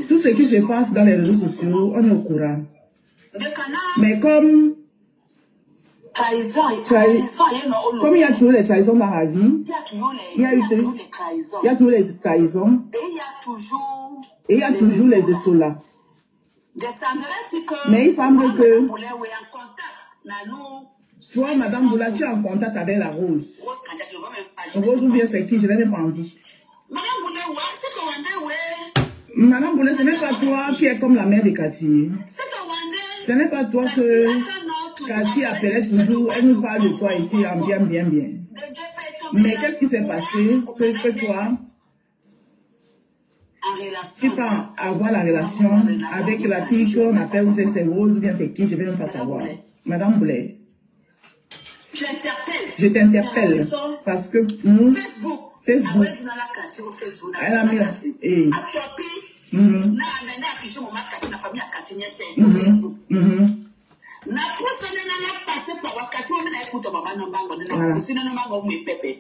Tout ce qui se passe dans les réseaux sociaux, on est au courant. Mais comme il y a toujours les trahisons dans la vie, il y a toujours les trahisons, et il y a toujours les essolas. Mais il semble que toi, Madame Boula, tu es en contact avec la Rose. Rose ou bien c'est qui? Je n'ai même pas envie. Madame Boula, ce n'est pas toi qui es comme la mère de Cathy. Ce n'est pas toi que Cathy appelait toujours, elle nous parle de toi ici en bien. Mais qu'est-ce qui s'est passé que toi, tu peux avoir la relation avec la fille qu'on appelle, c'est Rose ou bien c'est qui, je ne vais même pas savoir. Madame Boulet, je t'interpelle parce que nous, Facebook, elle a mis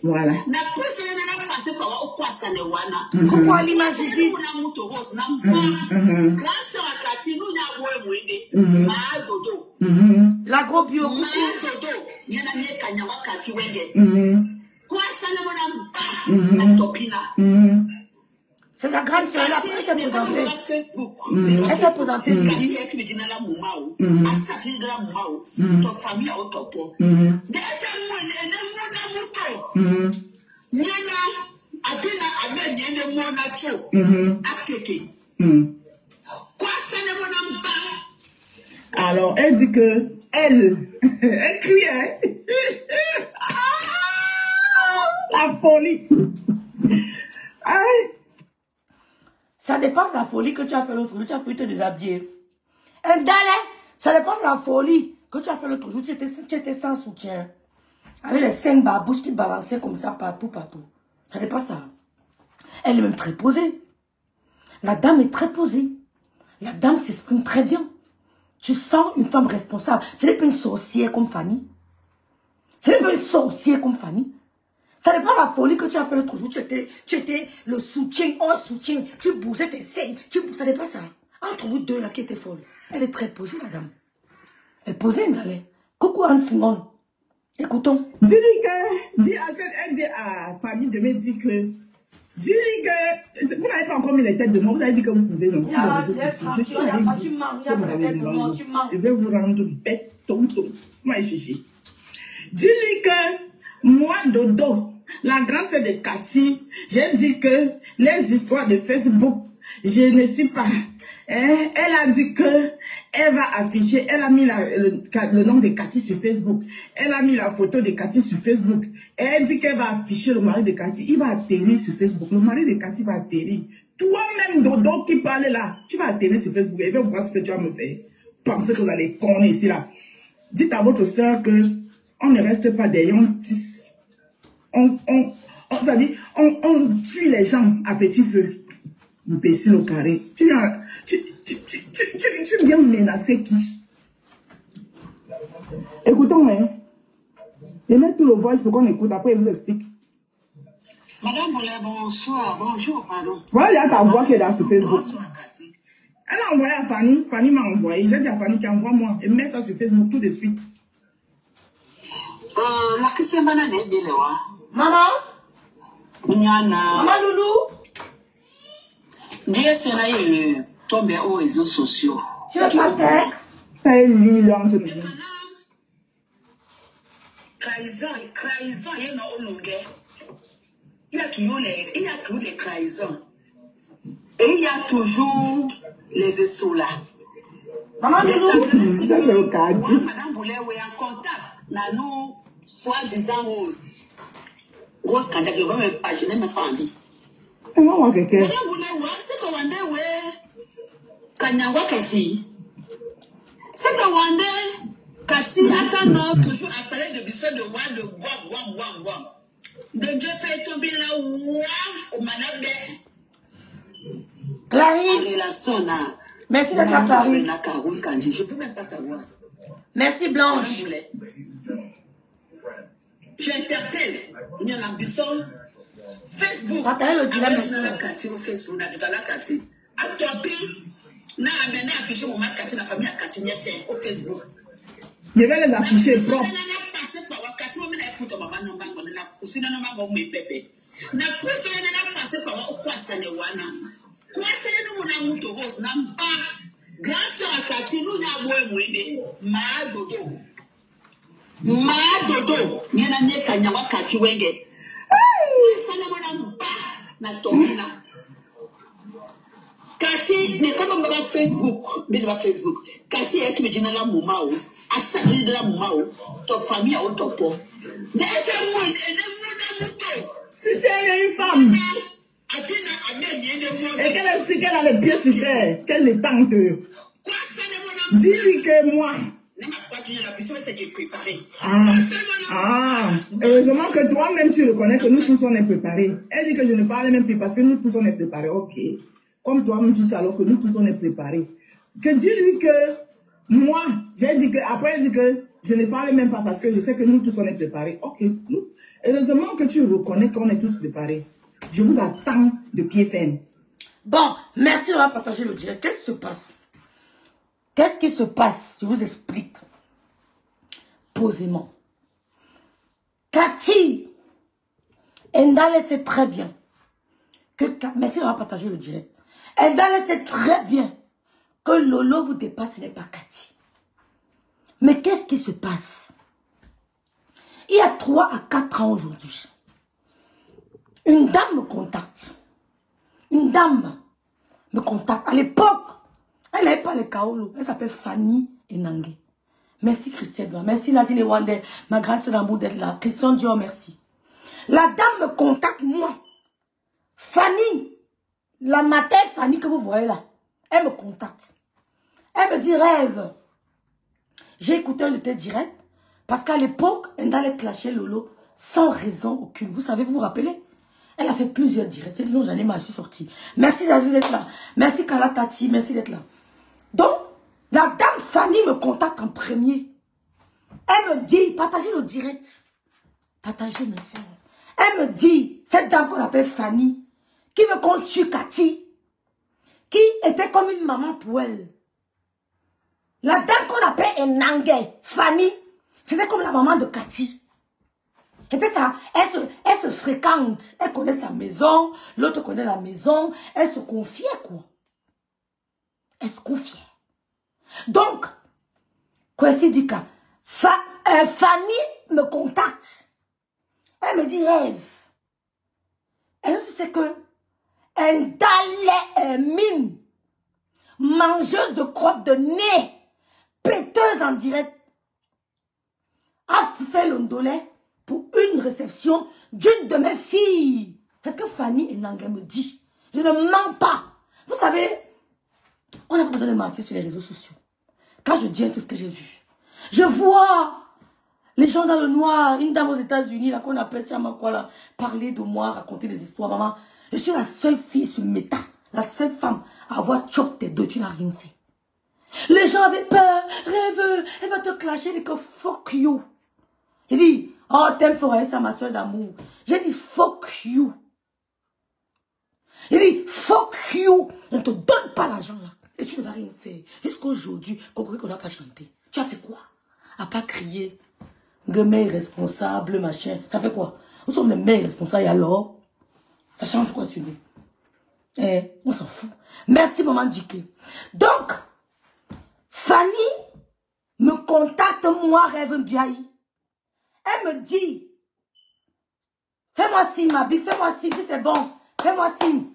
voilà. Pourquoi l'image dit? La go bio. C'est sa grande sœur, là, elle s'est présentée. Elle s'est présentée. Alors, elle dit que elle criait. La folie. Ça dépasse la folie que tu as fait l'autre jour. Tu as failli te déshabiller. Un dalai, ça dépasse la folie que tu as fait l'autre jour. Tu étais sans soutien. Avec les 5 babouches qui balançaient comme ça partout. Ça dépasse ça. Elle est même très posée. La dame est très posée. La dame s'exprime très bien. Tu sens une femme responsable. Ce n'est pas une sorcière comme Fanny. Ce n'est pas une sorcière comme Fanny. Ça n'est pas la folie que tu as fait l'autre jour. Tu étais le soutien, hors soutien. Tu bougeais tes seins. Ça n'est pas ça. Entre vous deux là qui était folle. Elle est très posée, la dame. Elle posait une galère. Coucou Anne Simone. Écoutons. Dis à Fanny de me dire que. Dis-lui que. Vous n'avez pas encore mis les têtes de moi. Vous avez dit que vous pouvez. Donc, tu manques. Je vais vous rendre bête, tonton. Moi, chichi. Dis-lui que moi, Dodo, la grande sœur de Cathy, j'ai dit que les histoires de Facebook, je ne suis pas. Hein? Elle a dit que elle va afficher, elle a mis le nom de Cathy sur Facebook. Elle a mis la photo de Cathy sur Facebook. Elle dit qu'elle va afficher le mari de Cathy. Il va atterrir sur Facebook. Le mari de Cathy va atterrir. Toi-même, Dodo, qui parle là, tu vas atterrir sur Facebook. Et puis, on voit ce que tu vas me faire. Pensez que vous allez connaître ici là. Dites à votre soeur que on ne reste pas des yontis. On tue les gens à petit feu. Imbécile au carré. Tu viens menacer qui? Écoutons, hein. Et mets tout le voice pour qu'on écoute. Après, il vous explique. Madame Boulay, bonsoir. Bonjour, pardon. Voilà, il y a ta voix qui est là sur Facebook. Elle a envoyé à Fanny. Fanny m'a envoyé. J'ai dit à Fanny qu'elle envoie-moi. Et mets ça sur Facebook tout de suite. La question banane est bien là. Maman? Maman Loulou? Dieu sera tombé aux réseaux sociaux. Tu veux pasteur? Ça est lui, là, en Trahison, il y en a au longueur. Il y a toujours les trahisons. Et il y a toujours les essolas. Maman Loulou? Madame Boulay est en contact. Nous, soi-disant Rose. Rose, quand je ne veux pas, je n'ai même pas envie. Madame Boulay, c'est que Wanda, Kanyangwa Kati. C'est que Wanda, Kati, attend toujours appelé de Bissau de Wam, de Wam. De Dieu peut tomber là, Wam, au Manabé. Clarisse. Merci d'être là, Clarisse. Je ne peux même pas savoir. Merci, Blanche. J'interpelle. Il y a la Bissau. Facebook. Partagez le dilemme. Facebook. à topi, n'a amené affiché mon marque la famille à Cathy au Facebook. Je vais les afficher propres. Cathy, mais comme on va Facebook, Cathy est qui me dit dans la moumao, à sa vie de la moumao, ta famille au topo. Si tu es une femme, et qu'elle a les pieds sur terre, qu'elle les tente, dis-lui que moi. Heureusement que toi-même tu reconnais que nous tous on est préparés. Elle dit que je ne parle même plus parce que nous tous on est préparés. Ok. Comme toi-même tu sais alors que nous tous on est préparés. Que dis-lui que moi, j'ai dit que, après elle dit que je ne parle même pas parce que je sais que nous tous on est préparés. Ok. Heureusement que tu reconnais qu'on est tous préparés. Je vous attends de pied ferme. Bon, merci d'avoir partagé le direct. Qu'est-ce qui se passe? Qu'est-ce qui se passe? Je vous explique. Posément. Cathy Endale sait très bien que... Merci d'avoir partagé le direct. Endale sait très bien que Lolo vous dépasse, ce n'est pas Cathy. Mais qu'est-ce qui se passe? Il y a 3 à 4 ans aujourd'hui. Une dame me contacte. Une dame me contacte. À l'époque, elle n'avait pas les Kaolo. Elle s'appelle Fanny Enangue. Merci Christiane. Merci Nadine Wande. Ma grande sœur d'amour d'être là. Christian Dieu, merci. La dame me contacte, moi. Fanny. La matin, Fanny que vous voyez là. Elle me contacte. Elle me dit, Rêve. J'ai écouté un de tes directs. Parce qu'à l'époque, elle allait clasher Lolo sans raison aucune. Vous savez, vous vous rappelez? Elle a fait plusieurs directs. Elle dit non, j'en ai marre, je suis sortie. Merci Zazie d'être là. Merci Kala Tati, merci d'être là. Donc, la dame Fanny me contacte en premier. Elle me dit, partagez le direct. Partagez mes soeurs. Elle me dit, cette dame qu'on appelle Fanny, qui veut qu'on tue Cathy, qui était comme une maman pour elle. La dame qu'on appelle Enangue, Fanny, c'était comme la maman de Cathy. C'était ça, elle se fréquente, elle connaît sa maison, l'autre connaît la maison, elle se confiait quoi. Elle se confiait. Donc, Kwesi Dika, Fanny me contacte. Elle me dit, Rêve. Elle sait que Endale mine, mangeuse de crotte de nez, péteuse en direct, a fait l'ondolé pour une réception d'une de mes filles. Est-ce que Fanny Enangue me dit? Je ne mens pas. Vous savez, on n'a pas besoin de mentir sur les réseaux sociaux. Quand je dis tout ce que j'ai vu, je vois les gens dans le noir, une dame aux États-Unis, là qu'on appelle Chamakwala, parler de moi, raconter des histoires. Maman, je suis la seule fille sur Meta, la seule femme à avoir choc tes deux, tu n'as rien fait. Les gens avaient peur, Rêve, elle va te clasher, et que fuck you. Il dit, oh, t'aimes Foresta, ma soeur d'amour. J'ai dit, fuck you. Il dit, fuck you. On ne te donne pas l'argent là. Et tu ne vas rien faire. Jusqu'aujourd'hui, qu'on n'a pas chanté. Tu as fait quoi? À pas crier. Mère responsable, machin. Ça fait quoi? Nous sommes les mères responsables et alors? Ça change quoi sur nous? On s'en fout. Merci, maman Djiké. Donc, Fanny me contacte, moi, Rêve Biaï. Elle me dit, fais-moi signe, ma bille, fais-moi signe, si c'est bon, fais-moi signe.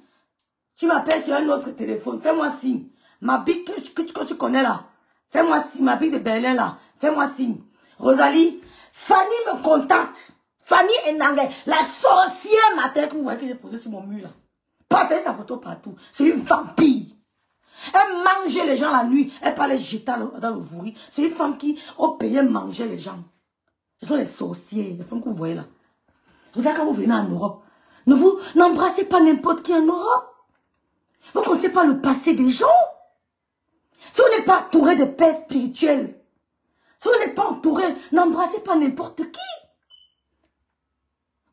Tu m'appelles sur un autre téléphone, fais-moi signe. Ma bille que tu connais là, fais-moi signe, ma bille de Berlin là, fais-moi signe. Rosalie, Fanny me contacte. Fanny Enangue, la sorcière matin que vous voyez que j'ai posée sur mon mur là. Partagez sa photo partout. C'est une vampire. Elle mangeait les gens la nuit, elle parlait jeter dans le vouri. C'est une femme qui, au pays, mangeait les gens. Ce sont les sorciers, les femmes que vous voyez là. Vous savez, quand vous venez en Europe, n'embrassez pas n'importe qui en Europe. Vous ne connaissez pas le passé des gens. Si vous n'êtes pas entouré de paix spirituelle, si vous n'êtes pas entouré, n'embrassez pas n'importe qui.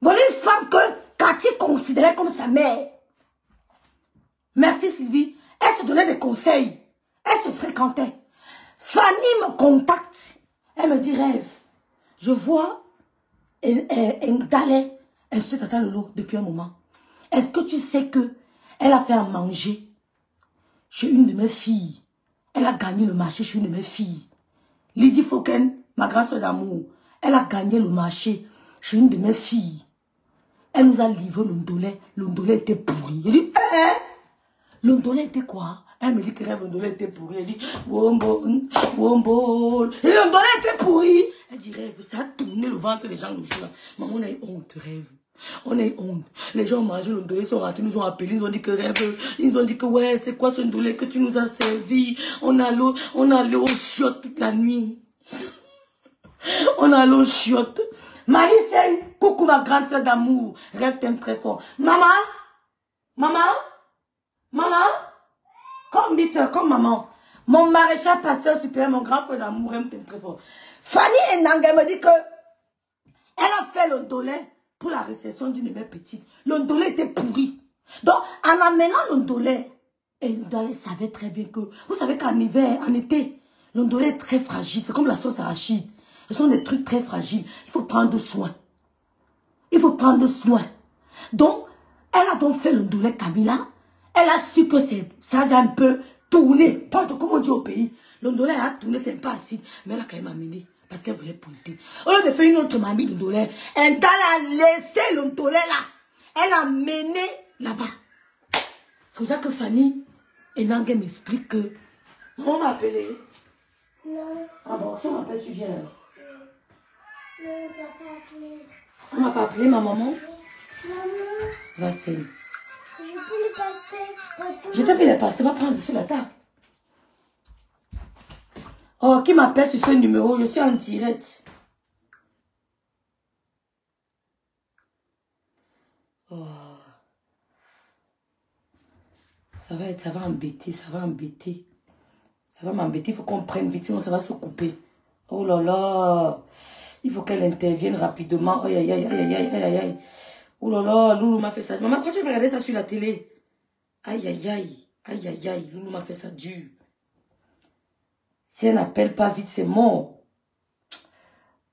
Voilà une femme que Cathy considérait comme sa mère. Merci Sylvie. Elle se donnait des conseils. Elle se fréquentait. Fanny me contacte. Elle me dit, rêve, je vois un Dalé, un sucre Tata Lolo depuis un moment. Est-ce que tu sais que elle a fait à manger chez une de mes filles? Elle a gagné le marché chez une de mes filles. Lydie Foken, ma grande soeur d'amour, elle a gagné le marché chez une de mes filles. Elle nous a livré l'ondolé. L'ondolé était pourri. Je dis, l'ondolé était quoi? Elle me dit que l'ondolé était pourri. Elle dit, wombo, wombo. Et l'ondolé était pourri. Elle dit, rêve, ça a tourné le ventre des gens le jour. Maman, on a eu honte, rêve. On a eu honte. Les gens ont mangé l'ondolé, ils sont rentrés, nous ont appelés, ils ont dit que rêve. Ils ont dit que ouais, c'est quoi ce ondolé que tu nous as servi? On a allé au chiottes toute la nuit. On a allé au chiottes. Marie Sen, coucou ma grande soeur d'amour. Rêve t'aime très fort. Maman, maman, maman, comme maman. Mon maréchal pasteur supérieur, mon grand frère d'amour, rêve t'aime très fort. Fanny Enanga me dit que elle a fait l'ondolé pour la réception d'une de mes petites. L'ondolé était pourri. Donc, en amenant l'ondolé, l'ondolé savait très bien que, vous savez qu'en hiver, en été, l'ondolé est très fragile. C'est comme la sauce d'arachide. Ce sont des trucs très fragiles. Il faut prendre soin. Il faut prendre soin. Donc, elle a donc fait l'ondolé Camilla. Elle a su que ça a déjà un peu tourné. Pas de comment on dit au pays. L'ondolé a tourné, c'est pas acide. Mais elle a quand même amené. Parce qu'elle voulait pointer. Au lieu de faire une autre mamie l'ondolé, elle a laissé l'ondolé là. Elle a mené là-bas. C'est pour ça que Fanny Enanga m'explique que... On m'a appelé. Non. Ah bon, si on m'appelle, tu viens. Non, on t'a pas appelé. On m'a pas appelé, ma maman? Maman, Vastel. je peux les passer parce que... Je t'ai fait les passer, va prendre sur la table. Oh, qui m'appelle sur ce numéro? Je suis en direct. Oh. Ça va embêter, ça va embêter. Ça va m'embêter, il faut qu'on prenne vite, sinon ça va se couper. Oh là là. Il faut qu'elle intervienne rapidement. Aïe, aïe, aïe, aïe, aïe, aïe, aïe. Oh là là, Loulou m'a fait ça. Maman, quand tu me regardais ça sur la télé? Aïe, aïe, aïe. Aïe, aïe, aïe. Loulou m'a fait ça dur. Si elle n'appelle pas vite, c'est mort.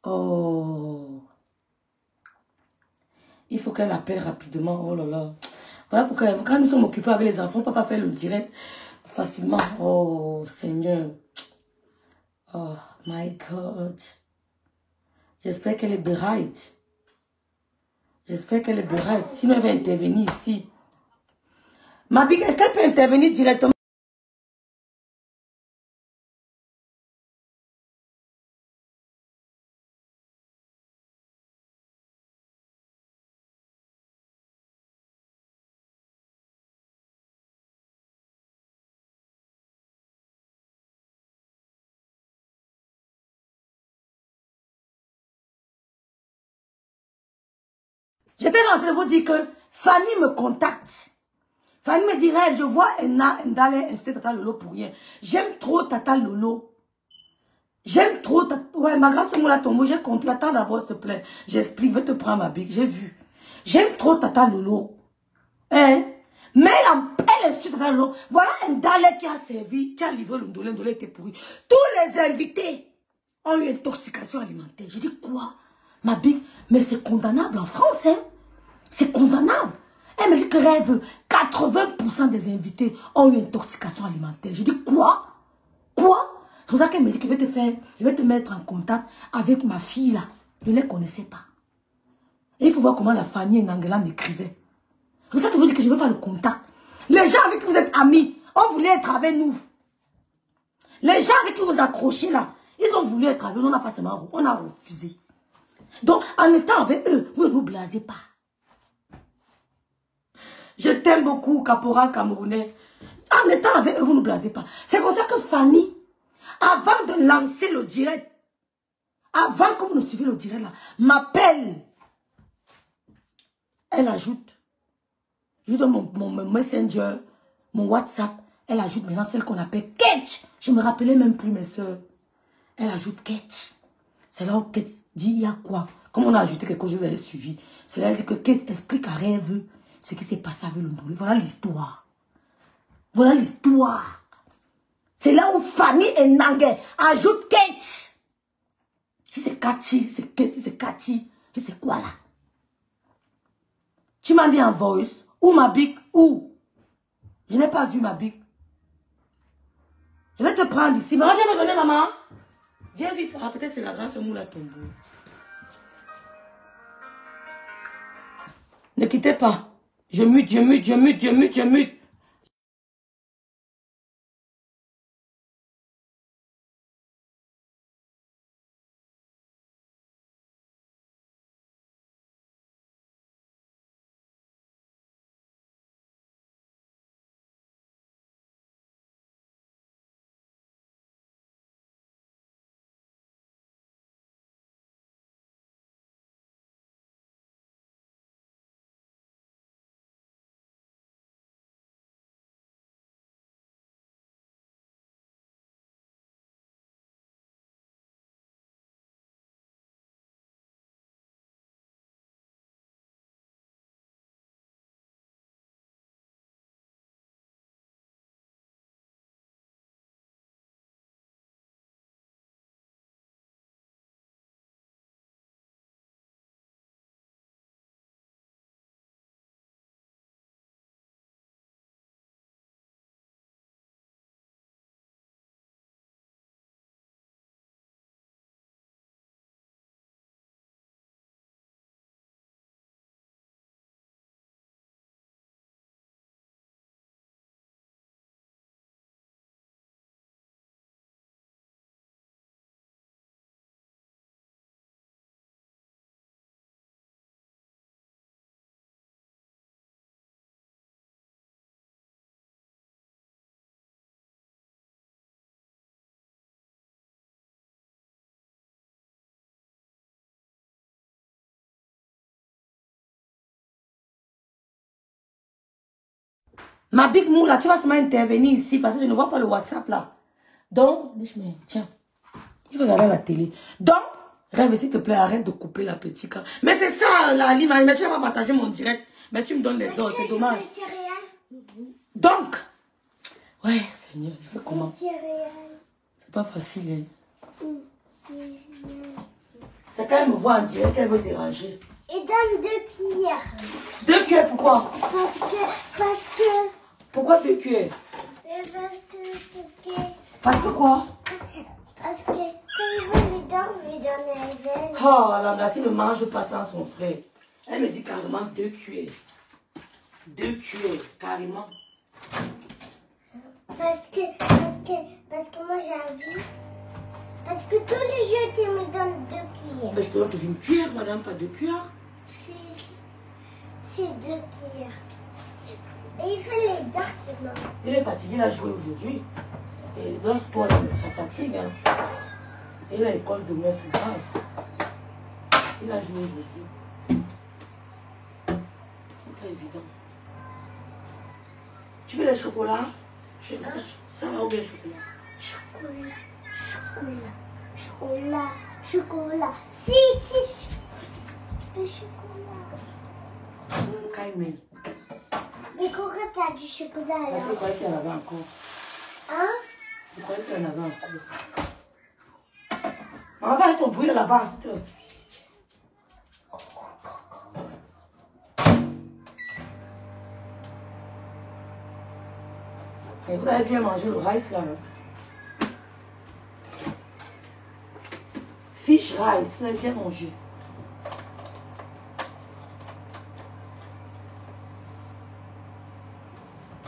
Oh. Il faut qu'elle appelle rapidement. Oh là là. Voilà pourquoi, quand nous sommes occupés avec les enfants, on ne peut pas faire le direct facilement. Oh, Seigneur. Oh, my God. J'espère qu'elle est bereit. J'espère qu'elle est bereit. Sinon, elle va intervenir ici. Ma big, est-ce qu'elle peut intervenir directement? J'étais en train de vous dire que Fanny me contacte. Fanny me dit, je vois Ndale inciter Tata Lolo pour rien. J'aime trop Tata Lolo. J'aime trop Tata... Ouais, ma grâce moula tombe, j'ai compris. Attends d'abord, s'il te plaît. J'explique, je vais te prendre ma bique, j'ai vu. J'aime trop Tata Lolo. Hein? Mais elle incite Tata Lolo. Voilà Ndale qui a servi, qui a livré l'ondolé, l'ondolé était pourri. Tous les invités ont eu intoxication alimentaire. Je dis quoi? Ma big, mais c'est condamnable en France, hein? C'est condamnable. Elle me dit que rêve, 80% des invités ont eu intoxication alimentaire. Je dis quoi? Quoi? C'est pour ça qu'elle me dit que je vais te mettre en contact avec ma fille là. Je ne les connaissais pas. Et il faut voir comment la famille Nangela m'écrivait. C'est pour ça que je vous dis que je ne veux pas le contact. Les gens avec qui vous êtes amis, on voulait être avec nous. Les gens avec qui vous accrochez là, ils ont voulu être avec nous, on n'a pas seulement, on a refusé. Donc, en étant avec eux, vous ne nous blasez pas. Je t'aime beaucoup, caporal camerounais. En étant avec eux, vous ne nous blasez pas. C'est comme ça que Fanny, avant de lancer le direct, avant que vous ne suiviez le direct là, m'appelle. Elle ajoute. Je donne mon messenger, mon WhatsApp. Elle ajoute maintenant celle qu'on appelle Kate. Je ne me rappelais même plus mes soeurs. Elle ajoute Kate. C'est là où Kate dit, il y a quoi? Comme on a ajouté quelque chose, je vous avais suivi. C'est là où elle dit que Kate explique à rêve ce qui s'est passé avec l'ondolé. Voilà l'histoire. Voilà l'histoire. C'est là où Fanny et Nangue ajoutent Kate. Si c'est Cathy, c'est Kate, si c'est Cathy, et c'est quoi là? Tu m'as mis en voice. Où ma bic? Où? Je n'ai pas vu ma bic. Je vais te prendre ici. Maman, viens me donner, maman. Viens vite. Ah, peut-être c'est la grâce moula tombeau. Ne quittez pas. Je mute, je mute, je mute, je mute, je mute. Ma big moula, tu vas seulement intervenir ici parce que je ne vois pas le WhatsApp là. Donc, tiens, il va regarder la télé. Donc, Rêve, s'il te plaît, arrête de couper la petite. Mais c'est ça, la Lima, mais tu vas pas partager mon direct. Mais tu me donnes les autres, c'est dommage. Donc, ouais, Seigneur, je fais comment? C'est pas facile, hein. C'est quand elle me voit en direct qu'elle veut déranger. Et donne 2 cuillères. 2 cuillères, pourquoi? Parce que... Pourquoi 2 cuillères? Parce que quoi? Parce que quand il veut les dents, je lui donne un verre. Oh, la Gassi ne mange pas sans son frère. Elle me dit carrément 2 cuillères. 2 cuillères, carrément. Parce que moi j'ai envie. Parce que tous les jours, tu me donnes 2 cuillères. Mais je te donne toujours une cuillère, madame, pas 2 cuillères. C'est 2 cuillères. Mais il fait les dents seulement. Il est fatigué, il a joué aujourd'hui. Et lance-toi, ça fatigue. Hein. Et là, l'école demain, c'est grave. Il a joué aujourd'hui. C'est pas évident. Tu veux les chocolats? Ça va ou bien chocolat? Chocolat. Si. Le chocolat. Caïmé. Mais pourquoi t'as du chocolat là? Parce que je croyais qu'il y en avait encore. Hein? Je croyais qu'il y en avait encore. Maman, va avec ton bruit là-bas. Et vous avez bien mangé le rice là. Hein? Fish rice, vous avez bien mangé.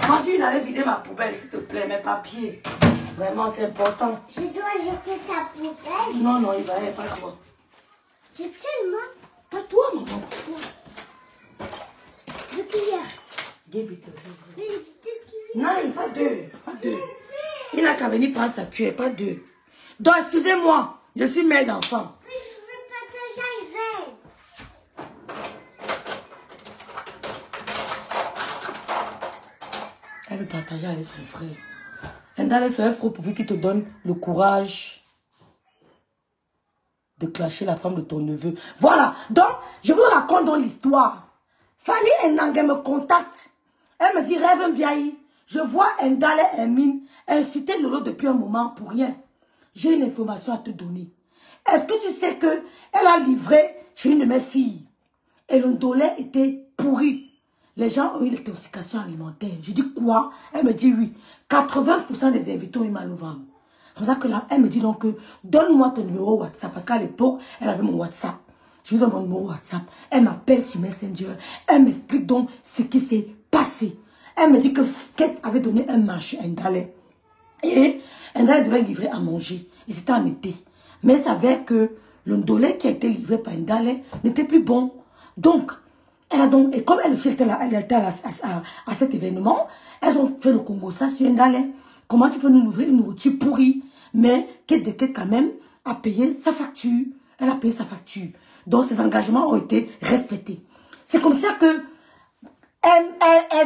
Quand tu allais vider ma poubelle, s'il te plaît, mes papiers. Vraiment, c'est important. Je dois jeter ta poubelle? Non, il va y pas toi. J'ai tellement. Pas toi, maman, pas toi. 2 cuillères. Débite. Mais 2 cuillères. Non, pas 2. Pas 2. Il n'a qu'à venir prendre sa cuillère, pas 2. Donc, excusez-moi, je suis mère d'enfant. Mais je veux partager un verre. Elle veut partager avec son frère. Ndale, c'est un faux pour qui te donne le courage de clasher la femme de ton neveu. Voilà. Donc, je vous raconte dans l'histoire. Fanny Nangue me contacte. Elle me dit, Rêve Mbiaye, Je vois Ndale Hermine inciter Lolo depuis un moment pour rien. J'ai une information à te donner. Est-ce que tu sais que elle a livré chez une de mes filles et le Ndolé était pourri? Les gens ont eu une intoxication alimentaire. Je dis quoi? Elle me dit oui. 80% des invités ont eu mal au ventre. C'est pour ça que là, elle me dit donc que donne-moi ton numéro WhatsApp. Parce qu'à l'époque, elle avait mon WhatsApp. Je lui donne mon numéro WhatsApp. Elle m'appelle sur Messenger. Elle m'explique donc ce qui s'est passé. Elle me dit que Kate avait donné un marché à Ndale. Et Ndale devait livrer à manger. Et c'était en été. Mais elle savait que le Ndolé qui a été livré par Ndale n'était plus bon. Donc, elle a donc, et comme elle aussi était là, elle était à cet événement, elles ont fait le Congo ça sur Ndale. Comment tu peux nous livrer une nourriture pourrie? Mais Kate de Kate quand même a payé sa facture. Elle a payé sa facture. Donc ses engagements ont été respectés. C'est comme ça que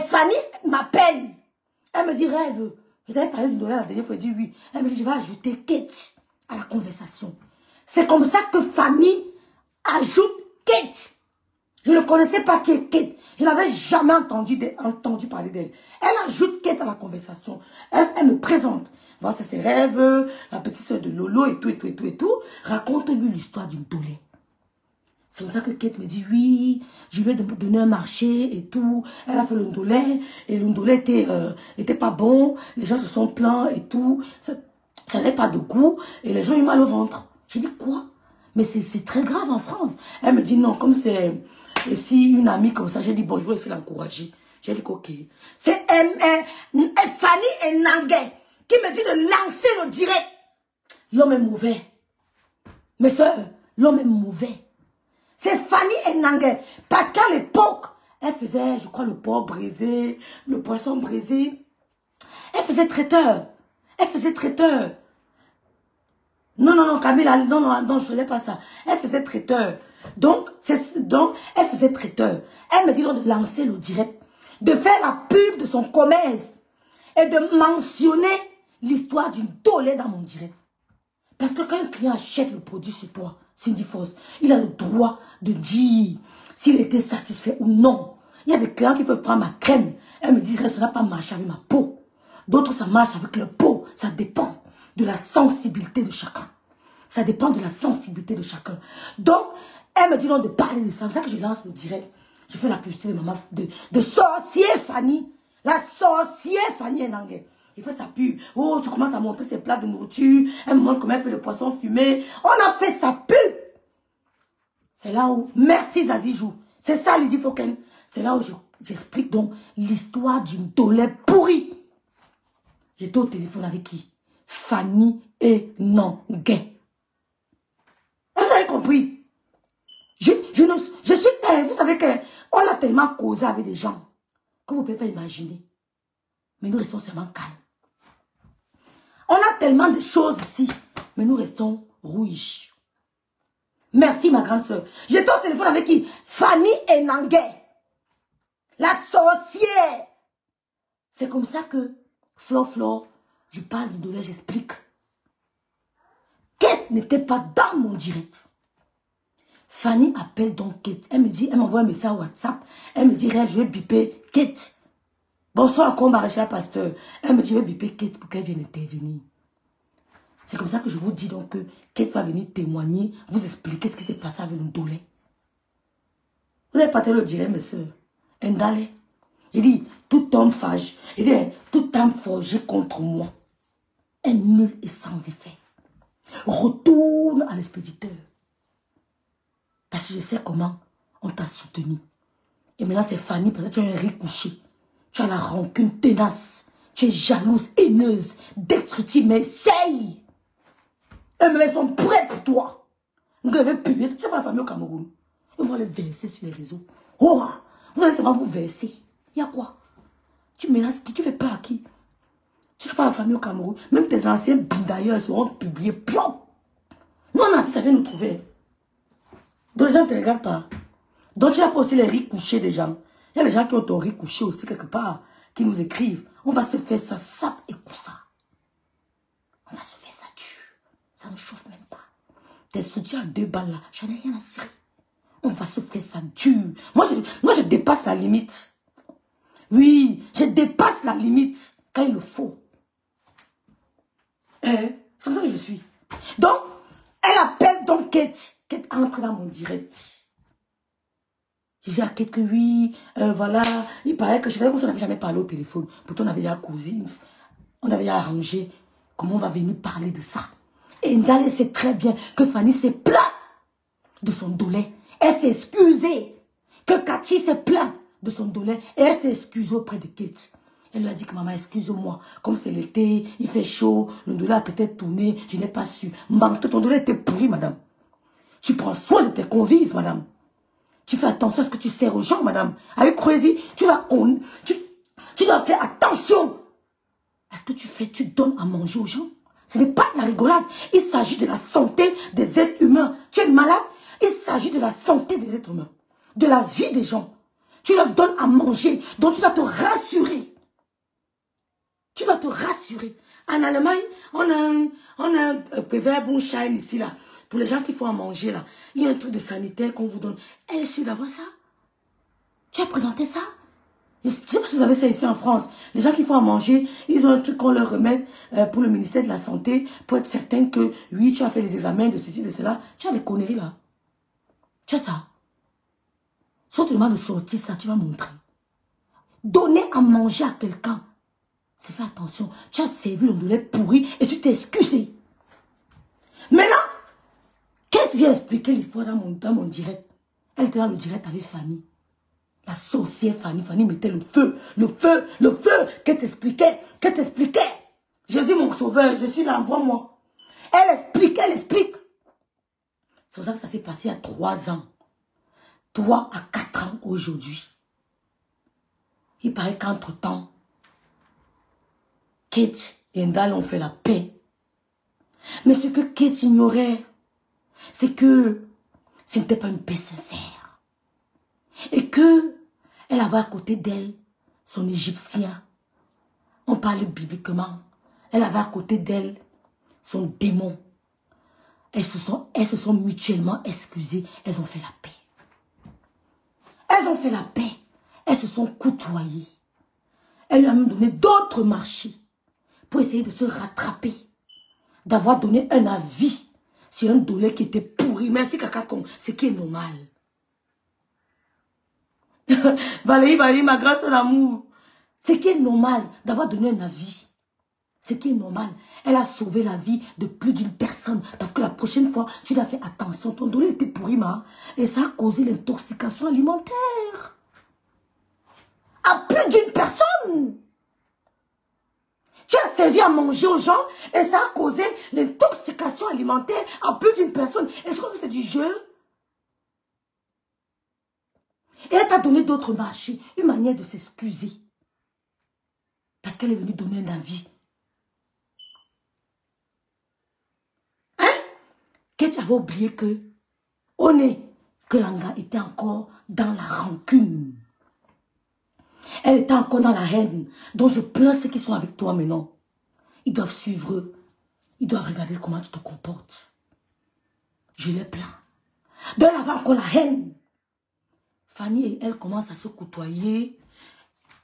Fanny m'appelle. Elle me dit rêve. Je t'avais parlé du dollar la dernière fois. Elle dit oui. Elle me dit je vais ajouter Kate à la conversation. C'est comme ça que Fanny ajoute Kate. Je ne connaissais pas qui est Kate. Je n'avais jamais entendu parler d'elle. Elle ajoute Kate à la conversation. Elle me présente. Voilà, c'est ses rêves, la petite soeur de Lolo et tout. Raconte-lui l'histoire du Ndolé. C'est comme ça que Kate me dit oui, je lui ai donné un marché et tout. Elle a fait le Ndolé et le Ndolé était pas bon. Les gens se sont plaints et tout. Ça n'avait pas de goût et les gens ont eu mal au ventre. J'ai dit quoi? Mais c'est très grave en France. Elle me dit non, comme c'est si une amie comme ça, j'ai dit bon, je vais essayer l'encourager. J'ai dit ok. C'est Fanny et Nanguet qui me dit de lancer le direct. L'homme est mauvais. Mes soeurs, l'homme est mauvais. C'est Fanny et Nanguet. Parce qu'à l'époque, elle faisait, je crois, le porc brisé, le poisson brisé. Elle faisait traiteur. Non, Camilla, non, je faisais pas ça. Elle faisait traiteur. Donc, elle faisait traiteur. Elle me dit donc de lancer le direct, de faire la pub de son commerce et de mentionner l'histoire du Ndolé dans mon direct. Parce que quand un client achète le produit chez toi, Cindy Foss, il a le droit de dire s'il était satisfait ou non. Il y a des clients qui peuvent prendre ma crème. Elle me dit que ça n'a pas marché avec ma peau. D'autres, ça marche avec leur peau. Ça dépend de la sensibilité de chacun. Ça dépend de la sensibilité de chacun. Donc, elle me dit donc de parler de ça. C'est ça que je lance le direct. Je fais la publicité de maman, de sorcier Fanny. La sorcière Fanny Nanguet. Il fait sa pub. Oh, je commence à montrer ses plats de nourriture. Elle me montre comment elle fait le poisson fumé. On a fait sa pub. C'est là où, merci Zazijou. C'est ça, Lydie Foken. C'est là où j'explique donc l'histoire du Ndolé pourri. J'étais au téléphone avec qui? Fanny et Nanguet. Vous avez compris? Je suis, vous savez qu'on a tellement causé avec des gens que vous ne pouvez pas imaginer. Mais nous restons seulement calmes. On a tellement de choses ici, mais nous restons rouges. Merci ma grande soeur. J'étais au téléphone avec qui? Fanny et Nanguet. La sorcière. C'est comme ça que, Flo, je parle du Ndolé, j'explique. Kate n'était pas dans mon direct. Fanny appelle donc Kate. Elle me dit, elle m'envoie un message WhatsApp. Elle me dit, je vais biper Kate. Bonsoir encore, maréchal pasteur. Elle me dit, je vais biper Kate pour qu'elle vienne intervenir. C'est comme ça que je vous dis donc que Kate va venir témoigner, vous expliquer ce qui s'est passé avec le Ndolé. Vous n'avez pas le direct, mes soeurs. Ndale. J'ai dit, tout homme fâche. J'ai dit, tout homme forgé contre moi est nul et sans effet. Retourne à l'expéditeur. Parce que je sais comment on t'a soutenu. Et maintenant, c'est Fanny, parce que tu as un riz couché. Tu as la rancune tenace. Tu es jalouse, haineuse, destructive, mais essaye. Elles sont prêtes pour toi. Vous devez publier. Tu sais pas la famille au Cameroun. Ils vont les verser sur les réseaux. Oh, vous allez seulement vous verser. Il y a quoi? Tu menaces qui? Tu fais peur à qui? Tu sais pas la famille au Cameroun. Même tes anciens d'ailleurs seront publiés. Pion. Nous, on a ça vient nous trouver. Donc les gens ne te regardent pas. Donc tu n'as pas aussi les riz couchés des gens. Il y a les gens qui ont ton riz couché aussi quelque part, qui nous écrivent. On va se faire ça, ça et ça. On va se faire ça dur. Ça ne chauffe même pas. Tes soutiens à 2 balles là, j'en ai rien à cirer. On va se faire ça dur. Moi, je dépasse la limite. Oui, je dépasse la limite quand il le faut. C'est comme ça que je suis. Donc, elle appelle donc Kate. Kate entre dans mon direct. Je dis à Kate que oui, voilà, il paraît que je savais qu'on n'avait jamais parlé au téléphone. Pourtant, on avait déjà causé, on avait déjà arrangé comment on va venir parler de ça. Et Ndale sait très bien que Fanny s'est plainte de son dolé. Elle s'est excusée. Que Cathy s'est plainte de son dolé. Et elle s'est excusée auprès de Kate. Elle lui a dit que maman, excuse-moi. Comme c'est l'été, il fait chaud, le dolé a peut-être tourné, je n'ai pas su. Maman, ton dolé était pourri, madame. Tu prends soin de tes convives, madame. Tu fais attention à ce que tu sers aux gens, madame. Avec Crazy, tu dois faire attention à ce que tu fais. Tu donnes à manger aux gens. Ce n'est pas de la rigolade. Il s'agit de la santé des êtres humains. Tu es malade, il s'agit de la santé des êtres humains. De la vie des gens. Tu leur donnes à manger. Donc tu dois te rassurer. Tu dois te rassurer. En Allemagne, on a un Bewerbungsschein ici, là. Pour les gens qui font à manger, là. Il y a un truc de sanitaire qu'on vous donne. Elle est sûre d'avoir ça. Tu as présenté ça? Je ne sais pas si vous avez ça ici en France. Les gens qui font à manger, ils ont un truc qu'on leur remet pour le ministère de la Santé pour être certain que, oui, tu as fait les examens de ceci, de cela. Tu as des conneries là. Tu as ça. Si on te demande de sortir ça, tu vas montrer. Donner à manger à quelqu'un, c'est faire attention. Tu as servi le lait pourri et tu t'es excusé. Maintenant, Kate vient expliquer l'histoire dans mon direct. Elle était dans le direct avec Fanny. La sorcière Fanny. Fanny mettait le feu. Kate expliquait. Jésus mon sauveur, je suis là, envoie-moi. Elle explique. C'est pour ça que ça s'est passé il y a 3 ans. 3 à 4 ans aujourd'hui. Il paraît qu'entre-temps, Kate et Ndale ont fait la paix. Mais ce que Kate ignorait, c'est que ce n'était pas une paix sincère. Et que elle avait à côté d'elle son Égyptien. On parle bibliquement. Elle avait à côté d'elle son démon. Elles se sont mutuellement excusées. Elles ont fait la paix. Elles se sont côtoyées. Elle lui a même donné d'autres marchés pour essayer de se rattraper. D'avoir donné un avis sur un dolé qui était pourri. Merci Kakakon, ce qui est normal. Valérie, ma grâce à l'amour. Ce qui est normal d'avoir donné un avis. Ce qui est normal. Elle a sauvé la vie de plus d'une personne. Parce que la prochaine fois, tu dois faire attention. Ton dolé était pourri, ma. Et ça a causé l'intoxication alimentaire. À plus d'une personne. Tu as servi à manger aux gens et ça a causé l'intoxication alimentaire à plus d'une personne. Et je crois que c'est du jeu. Et elle t'a donné d'autres marchés, une manière de s'excuser. Parce qu'elle est venue donner un avis. Hein? Kate avait oublié que Langa était encore dans la rancune. Elle était encore dans la haine. Donc je plains ceux qui sont avec toi maintenant. Ils doivent suivre eux. Ils doivent regarder comment tu te comportes. Je les plains. Donc elle avait encore la haine. Fanny et elle commencent à se côtoyer.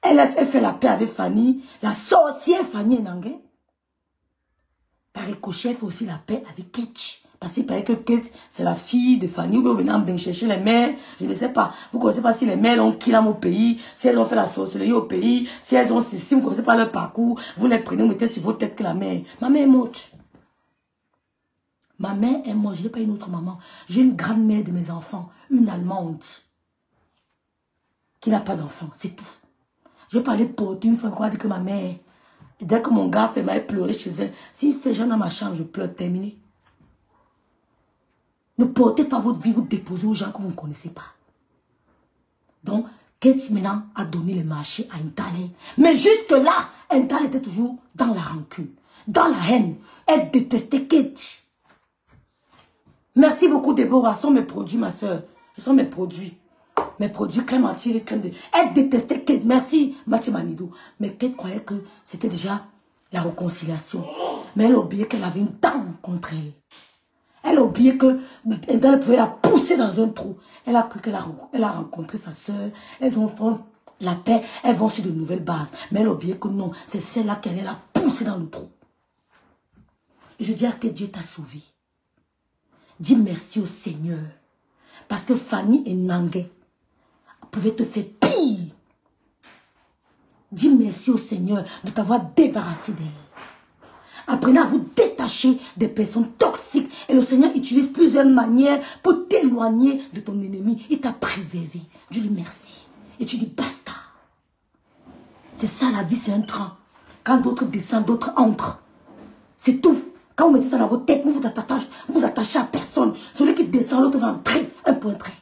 Elle fait la paix avec Fanny. La sorcière Fanny Nangé. Par ricochet, elle fait aussi la paix avec Kate. Parce qu'il paraît que Kate, c'est la fille de Fanny. Vous venez en chercher les mères. Je ne sais pas. Vous ne connaissez pas si les mères ont qui au pays. Si elles ont fait la sorcellerie au pays. Si elles ont ceci, vous ne connaissez pas leur parcours. Vous les prenez, vous mettez sur vos têtes que la mère. Ma mère est morte. Ma mère est morte. Je n'ai pas une autre maman. J'ai une grand-mère de mes enfants. Une Allemande. Qui n'a pas d'enfant. C'est tout. Je vais pas aller porter une fois qu'on va dire que ma mère. Dès que mon gars fait mal pleurer chez elle. S'il fait jeune dans ma chambre, je pleure. Terminé. Ne portez pas votre vie, vous déposez aux gens que vous ne connaissez pas. Donc, Kate maintenant a donné le marché à Ndale. Mais jusque-là, Ndale était toujours dans la rancune, dans la haine. Elle détestait Kate. Merci beaucoup, Déborah. Ce sont mes produits, ma soeur. Ce sont mes produits. Mes produits crème entière et crème de... Elle détestait Kate. Merci, Mathieu Manidou. Mais Kate croyait que c'était déjà la réconciliation. Mais elle a oublié qu'elle avait une dent contre elle. Elle a oublié que Ndale pouvait la pousser dans un trou. Elle a cru qu'elle a rencontré sa soeur. Elles ont fait La paix, elles vont sur de nouvelles bases. Mais elle a oublié que non, c'est celle-là qui allait la pousser dans le trou. Et je dis à que Dieu t'a sauvé. Dis merci au Seigneur. Parce que Fanny et Nangué pouvaient te faire pire. Dis merci au Seigneur de t'avoir débarrassé d'elle. Apprenez à vous détacher des personnes toxiques. Et le Seigneur utilise plusieurs manières pour t'éloigner de ton ennemi. Il t'a préservé. Dis-lui merci. Et tu dis basta. C'est ça la vie, c'est un train. Quand d'autres descendent, d'autres entrent. C'est tout. Quand vous mettez ça dans vos têtes, vous vous attachez à personne. Celui qui descend, l'autre va entrer. Un point trait.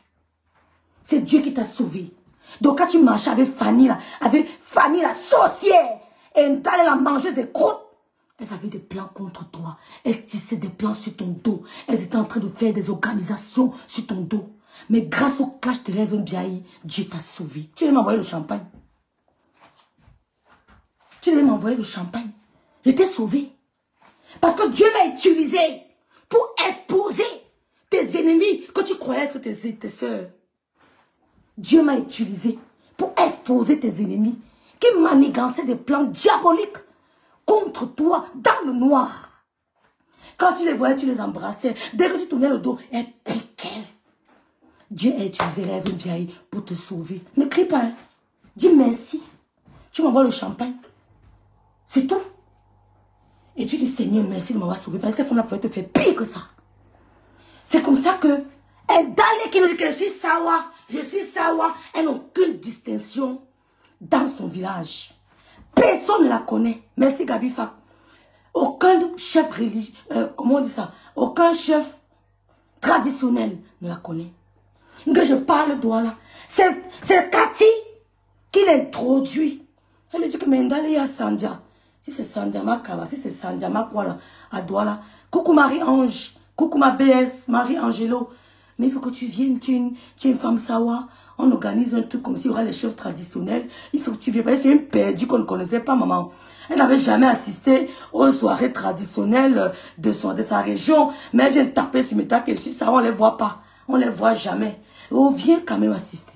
C'est Dieu qui t'a sauvé. Donc quand tu marchais avec Fanny, la sorcière, et elle la mangeuse des croûtes, elles avaient des plans contre toi. Elles tissaient des plans sur ton dos. Elles étaient en train de faire des organisations sur ton dos. Mais grâce au clash de rêves Mbiaye, Dieu t'a sauvé. Tu devais m'envoyer le champagne. Tu devais m'envoyer le champagne. Je t'ai sauvé. Parce que Dieu m'a utilisé pour exposer tes ennemis que tu croyais être tes soeurs. Dieu m'a utilisé pour exposer tes ennemis qui manigançaient des plans diaboliques contre toi dans le noir. Quand tu les voyais, tu les embrassais. Dès que tu tournais le dos, elles piquaient. Dieu a utilisé Rêve Mbiaye pour te sauver. Ne crie pas. Hein. Dis merci. Tu m'envoies le champagne. C'est tout. Et tu dis Seigneur, merci de m'avoir sauvé. Parce que cette femme-là pouvait te faire pire que ça. C'est comme ça que Ndale qui nous dit que je suis Sawa, elle n'a aucune distinction dans son village. Personne ne la connaît. Merci Gabifa. Aucun chef religieux, comment on dit ça? Aucun chef traditionnel ne la connaît. Que je parle d'Ouala. C'est Cathy qui l'introduit. Elle lui dit que Ndale il y a Sandia. Si c'est Sandia Makaba, si c'est Sandia Makwala à Douala. Coucou Marie-Ange, coucou ma BS, Marie-Angelo. Mais il faut que tu viennes, tu es une femme Sawa. On organise un truc comme s'il y aura les chefs traditionnels. Il faut que tu viennes. Parce que c'est une perdue qu'on ne connaissait pas, maman. Elle n'avait jamais assisté aux soirées traditionnelles de sa région. Mais elle vient taper sur mes tacs et sur ça, on ne les voit pas. On ne les voit jamais. On vient quand même assister.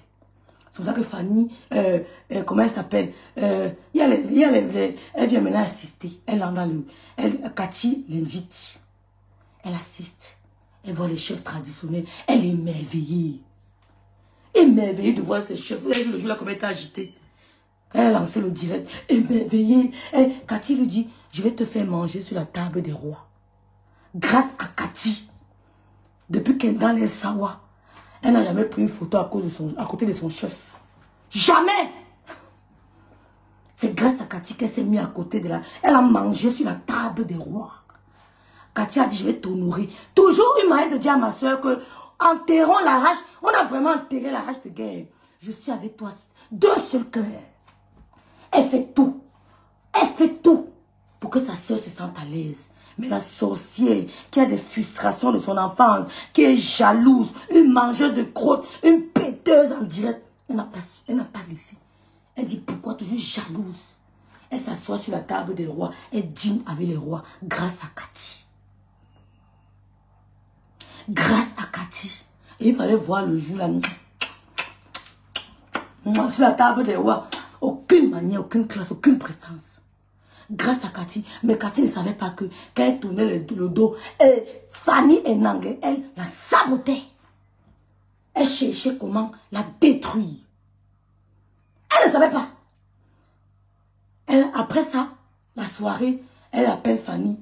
C'est pour ça que Fanny, comment elle s'appelle? Elle vient maintenant assister. Cathy l'invite. Elle assiste. Elle voit les chefs traditionnels. Elle est émerveillée. Émerveillée de voir ces chefs. Vous avez vu le jour là comment elle était agitée. Elle a lancé le direct. Émerveillée. Cathy lui dit, je vais te faire manger sur la table des rois. Grâce à Cathy. Depuis qu'elle est dans les Sawa, elle n'a jamais pris une photo à côté de son chef. Jamais. C'est grâce à Cathy qu'elle s'est mise à côté de la... Elle a mangé sur la table des rois. Cathy a dit, je vais t'honorer. Toujours une manière de dire à ma soeur que enterrons la rage. On a vraiment enterré la rage de guerre. Je suis avec toi d'un seul cœur. Elle fait tout. Elle fait tout pour que sa soeur se sente à l'aise. Mais la sorcière qui a des frustrations de son enfance, qui est jalouse, une mangeuse de croûte, une péteuse en direct, elle n'a pas laissé. Elle dit, pourquoi toujours jalouse? Elle s'assoit sur la table des rois. Elle dîne avec les rois grâce à Cathy. Grâce à Cathy. Et il fallait voir le jour là. Sur la table des rois. Aucune manière, aucune classe, aucune prestance. Grâce à Cathy. Mais Cathy ne savait pas que quand elle tournait le dos, Fanny et Nangué, elle la sabotait. Elle cherchait comment la détruire. Elle ne savait pas. Après ça, la soirée, elle appelle Fanny.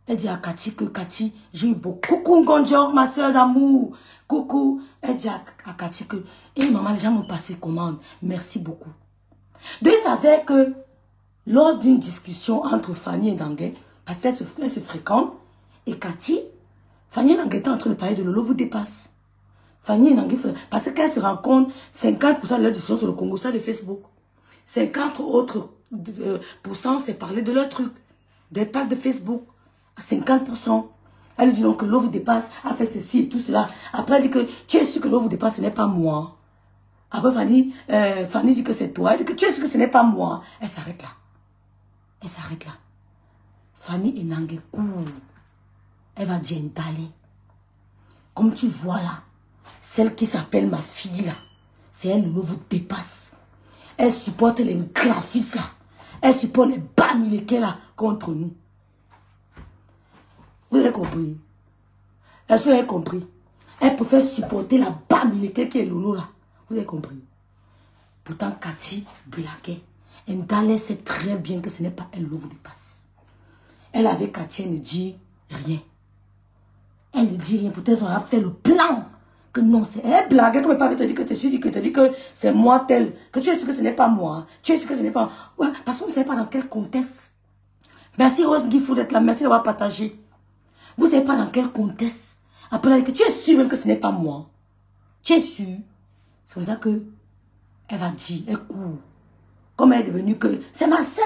Elle dit à Cathy que Cathy, j'ai eu beaucoup. Coucou Ngonjor, ma soeur d'amour. Coucou. Elle dit à Cathy que, maman, les gens m'ont passé commande. Merci beaucoup. Donc, il savait que lors d'une discussion entre Fanny et Nangué, parce qu'elles se fréquentent, et Cathy, Fanny et Nangué étaient en train de parler de Lolo vous dépasse. Fanny et Nangué, parce qu'elles se rencontrent, 50% de leur discussion sur le Congo, ça de Facebook. 50 autres % c'est parler de leur truc. Des pages de Facebook. À 50%. Elle lui dit donc que l'eau vous dépasse, a fait ceci et tout cela. Après, elle dit que tu es sûr que l'eau vous dépasse, ce n'est pas moi. Après, Fanny dit que c'est toi. Elle dit que tu es sûr que ce n'est pas moi. Elle s'arrête là. Elle s'arrête là. Fanny et Nangué courent. Elle va dire Ndale. Comme tu vois là, celle qui s'appelle ma fille là, c'est elle, l'eau vous dépasse. Elle supporte les graphistes là. Elle supporte les bamilekés là contre nous. Vous avez compris? Est-ce que vous avez compris? Elle préfère supporter la bamileke qui est Lolo là. Vous avez compris? Pourtant, Cathy blaguait. Ndale sait très bien que ce n'est pas elle qui vous dépasse. Elle avec Cathy, elle ne dit rien. Elle ne dit rien. Peut-être qu'on a fait le plan. Que non, c'est elle blague. Comme elle te dit que tu es sûr, que te dit que c'est moi tel. Que tu es sûr que ce n'est pas moi. Tu es sûr que ce n'est pas. Ouais, parce qu'on ne sait pas dans quel contexte. Merci Rose Guifou d'être là. Merci d'avoir partagé. Vous ne savez pas dans quel contexte. Après, elle dit que tu es sûr même que ce n'est pas moi. Tu es sûr. C'est comme ça que elle va dire, elle court. Comme elle est devenue que c'est ma sœur.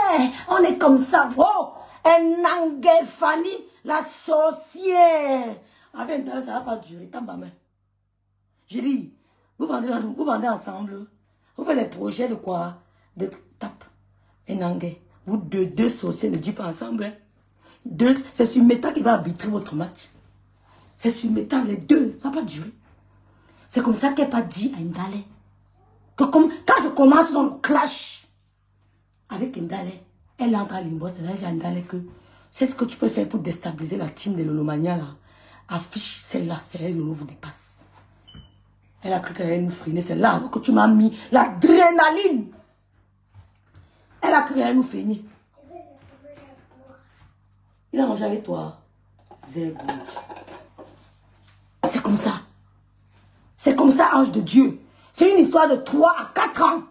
On est comme ça. Oh, Nangue Fanny, la sorcière. Avec un ça ne va pas durer. Tant ma main. Je dis, vous vendez ensemble. Vous faites les projets de quoi? De tape. Et Nangue. Vous deux sorciers ne dites pas ensemble. Hein. C'est sur Meta qui va arbitrer votre match. C'est sur Meta, les deux. Ça ne va pas durer. C'est comme ça qu'elle n'a pas dit à Ndale. Que comme, quand je commence dans le clash avec Ndale, elle entre à l'imbosse. Elle dit à Ndale que c'est ce que tu peux faire pour déstabiliser la team de Lolomania là. Affiche celle-là. C'est elle qui vous dépasse. Elle a cru qu'elle allait nous freiner. C'est là que tu m'as mis l'adrénaline. Elle a cru qu'elle allait nous freiner. Il a mangé avec toi. C'est comme ça. C'est comme ça, ange de Dieu. C'est une histoire de 3 à 4 ans.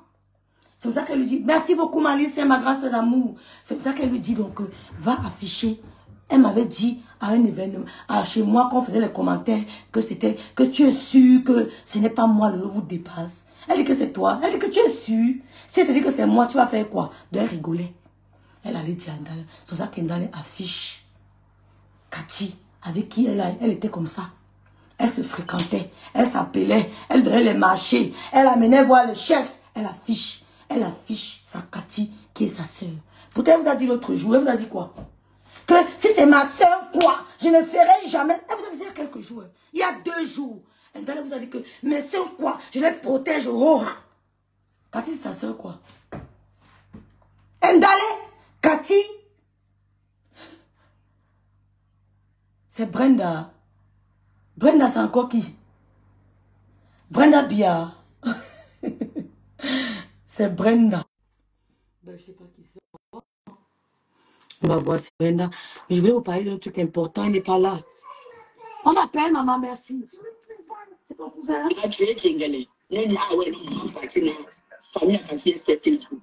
C'est comme ça qu'elle lui dit, merci beaucoup Malice, c'est ma grande sœur d'amour. C'est comme ça qu'elle lui dit, donc, va afficher. Elle m'avait dit à un événement, chez moi, quand on faisait les commentaires, que c'était, que tu es sûr que ce n'est pas moi, le vous dépasse. Elle dit que c'est toi. Elle dit que tu es sûr. Si elle te dit que c'est moi, tu vas faire quoi? De rigoler. Elle allait dire à Ndale. C'est comme ça qu'Ndale affiche Cathy, avec qui elle était comme ça. Elle se fréquentait, elle s'appelait, elle donnait les marchés, elle amenait voir le chef, elle affiche sa Cathy qui est sa soeur. Pourtant, elle vous a dit l'autre jour, elle vous a dit quoi? Que si c'est ma soeur, quoi, je ne ferai jamais. Elle vous a dit il y a quelques jours, il y a 2 jours. Elle vous a dit que mes soeurs, quoi, je les protège au Rora. Cathy, c'est ta soeur, quoi? Ndale, Cathy, c'est Brenda. Brenda, c'est encore qui? Brenda Bia. C'est Brenda. Ben, je sais pas qui c'est. On va voir, c'est Brenda. Mais je voulais vous parler d'un truc important, il n'est pas là. On m'appelle, maman, merci. C'est ton cousin? Tu es Djengele. Ah ouais, non, famille à partir de Facebook.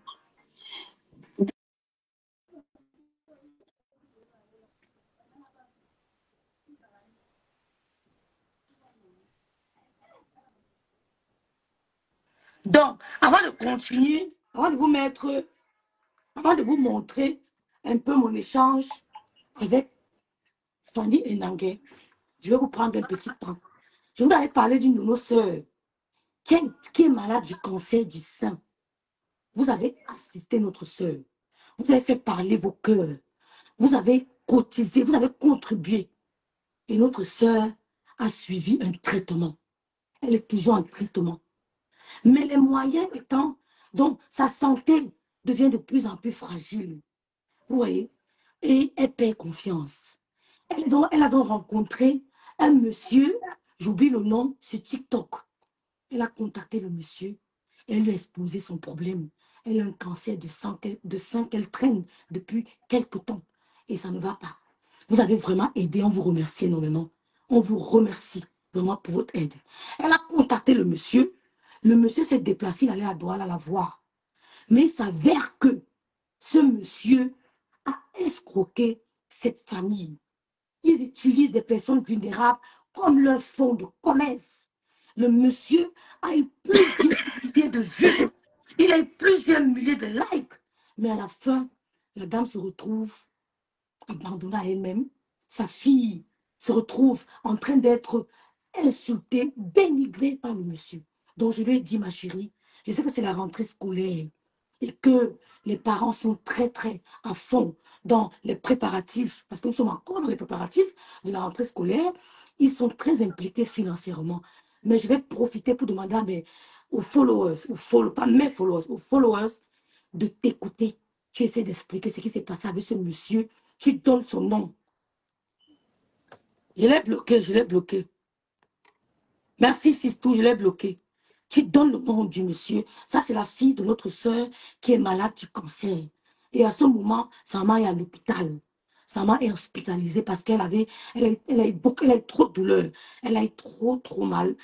Donc, avant de continuer, avant de vous montrer un peu mon échange avec Fanny et Nangue, je vais vous prendre un petit temps. Je voudrais parler d'une de nos sœurs qui est malade du cancer du sein. Vous avez assisté notre sœur. Vous avez fait parler vos cœurs. Vous avez cotisé, vous avez contribué. Et notre sœur a suivi un traitement. Elle est toujours en traitement. Mais les moyens étant, donc sa santé devient de plus en plus fragile. Vous voyez? Et elle perd confiance. Elle a donc rencontré un monsieur, j'oublie le nom, sur TikTok. Elle a contacté le monsieur et elle lui a exposé son problème. Elle a un cancer de sein qu'elle traîne depuis quelque temps. Et ça ne va pas. Vous avez vraiment aidé, on vous remercie énormément. On vous remercie vraiment pour votre aide. Elle a contacté le monsieur. Le monsieur s'est déplacé, il allait à Douala la voir. Mais il s'avère que ce monsieur a escroqué cette famille. Ils utilisent des personnes vulnérables comme leur fonds de commerce. Le monsieur a eu plusieurs milliers de vues. Il a eu plusieurs milliers de likes. Mais à la fin, la dame se retrouve abandonnée à elle-même. Sa fille se retrouve en train d'être insultée, dénigrée par le monsieur. Donc je lui ai dit, ma chérie, je sais que c'est la rentrée scolaire et que les parents sont très à fond dans les préparatifs, parce que nous sommes encore dans les préparatifs de la rentrée scolaire. Ils sont très impliqués financièrement. Mais je vais profiter pour demander aux followers, pas mes followers, aux followers, de t'écouter. Tu essaies d'expliquer ce qui s'est passé avec ce monsieur. Tu donnes son nom. Je l'ai bloqué, je l'ai bloqué. Merci, Sistou, je l'ai bloqué. Tu donnes le nom du monsieur. Ça, c'est la fille de notre soeur qui est malade du cancer. Et à ce moment, sa maman est à l'hôpital. Sa maman est hospitalisée parce qu'elle elle a eu trop de douleur. Elle a eu trop mal.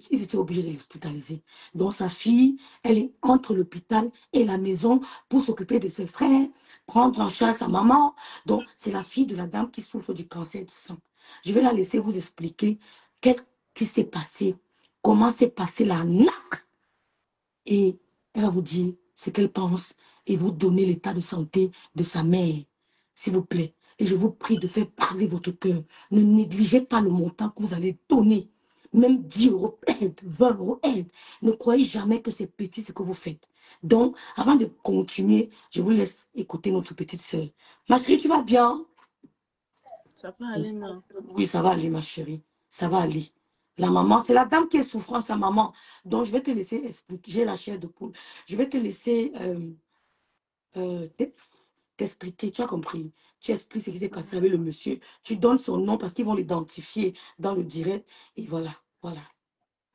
Ils étaient obligés de l'hospitaliser. Donc, sa fille, elle est entre l'hôpital et la maison pour s'occuper de ses frères, prendre en charge sa maman. Donc, c'est la fille de la dame qui souffre du cancer du sang. Je vais la laisser vous expliquer qu'est-ce qui s'est passé, comment s'est passée la naque. Et elle va vous dire ce qu'elle pense et vous donner l'état de santé de sa mère, s'il vous plaît. Et je vous prie de faire parler votre cœur. Ne négligez pas le montant que vous allez donner. Même 10 euros aide, 20 euros aide. Ne croyez jamais que c'est petit ce que vous faites. Donc, avant de continuer, je vous laisse écouter notre petite soeur. Ma chérie, tu vas bien? Ça peut aller, maman. Oui, ça va aller, ma chérie. Ça va aller. La maman, c'est la dame qui est souffrant, sa maman. Donc, je vais te laisser expliquer. J'ai la chair de poule. Je vais te laisser t'expliquer. Tu as compris. Tu expliques ce qui s'est passé avec le monsieur. Tu donnes son nom parce qu'ils vont l'identifier dans le direct. Et voilà, voilà.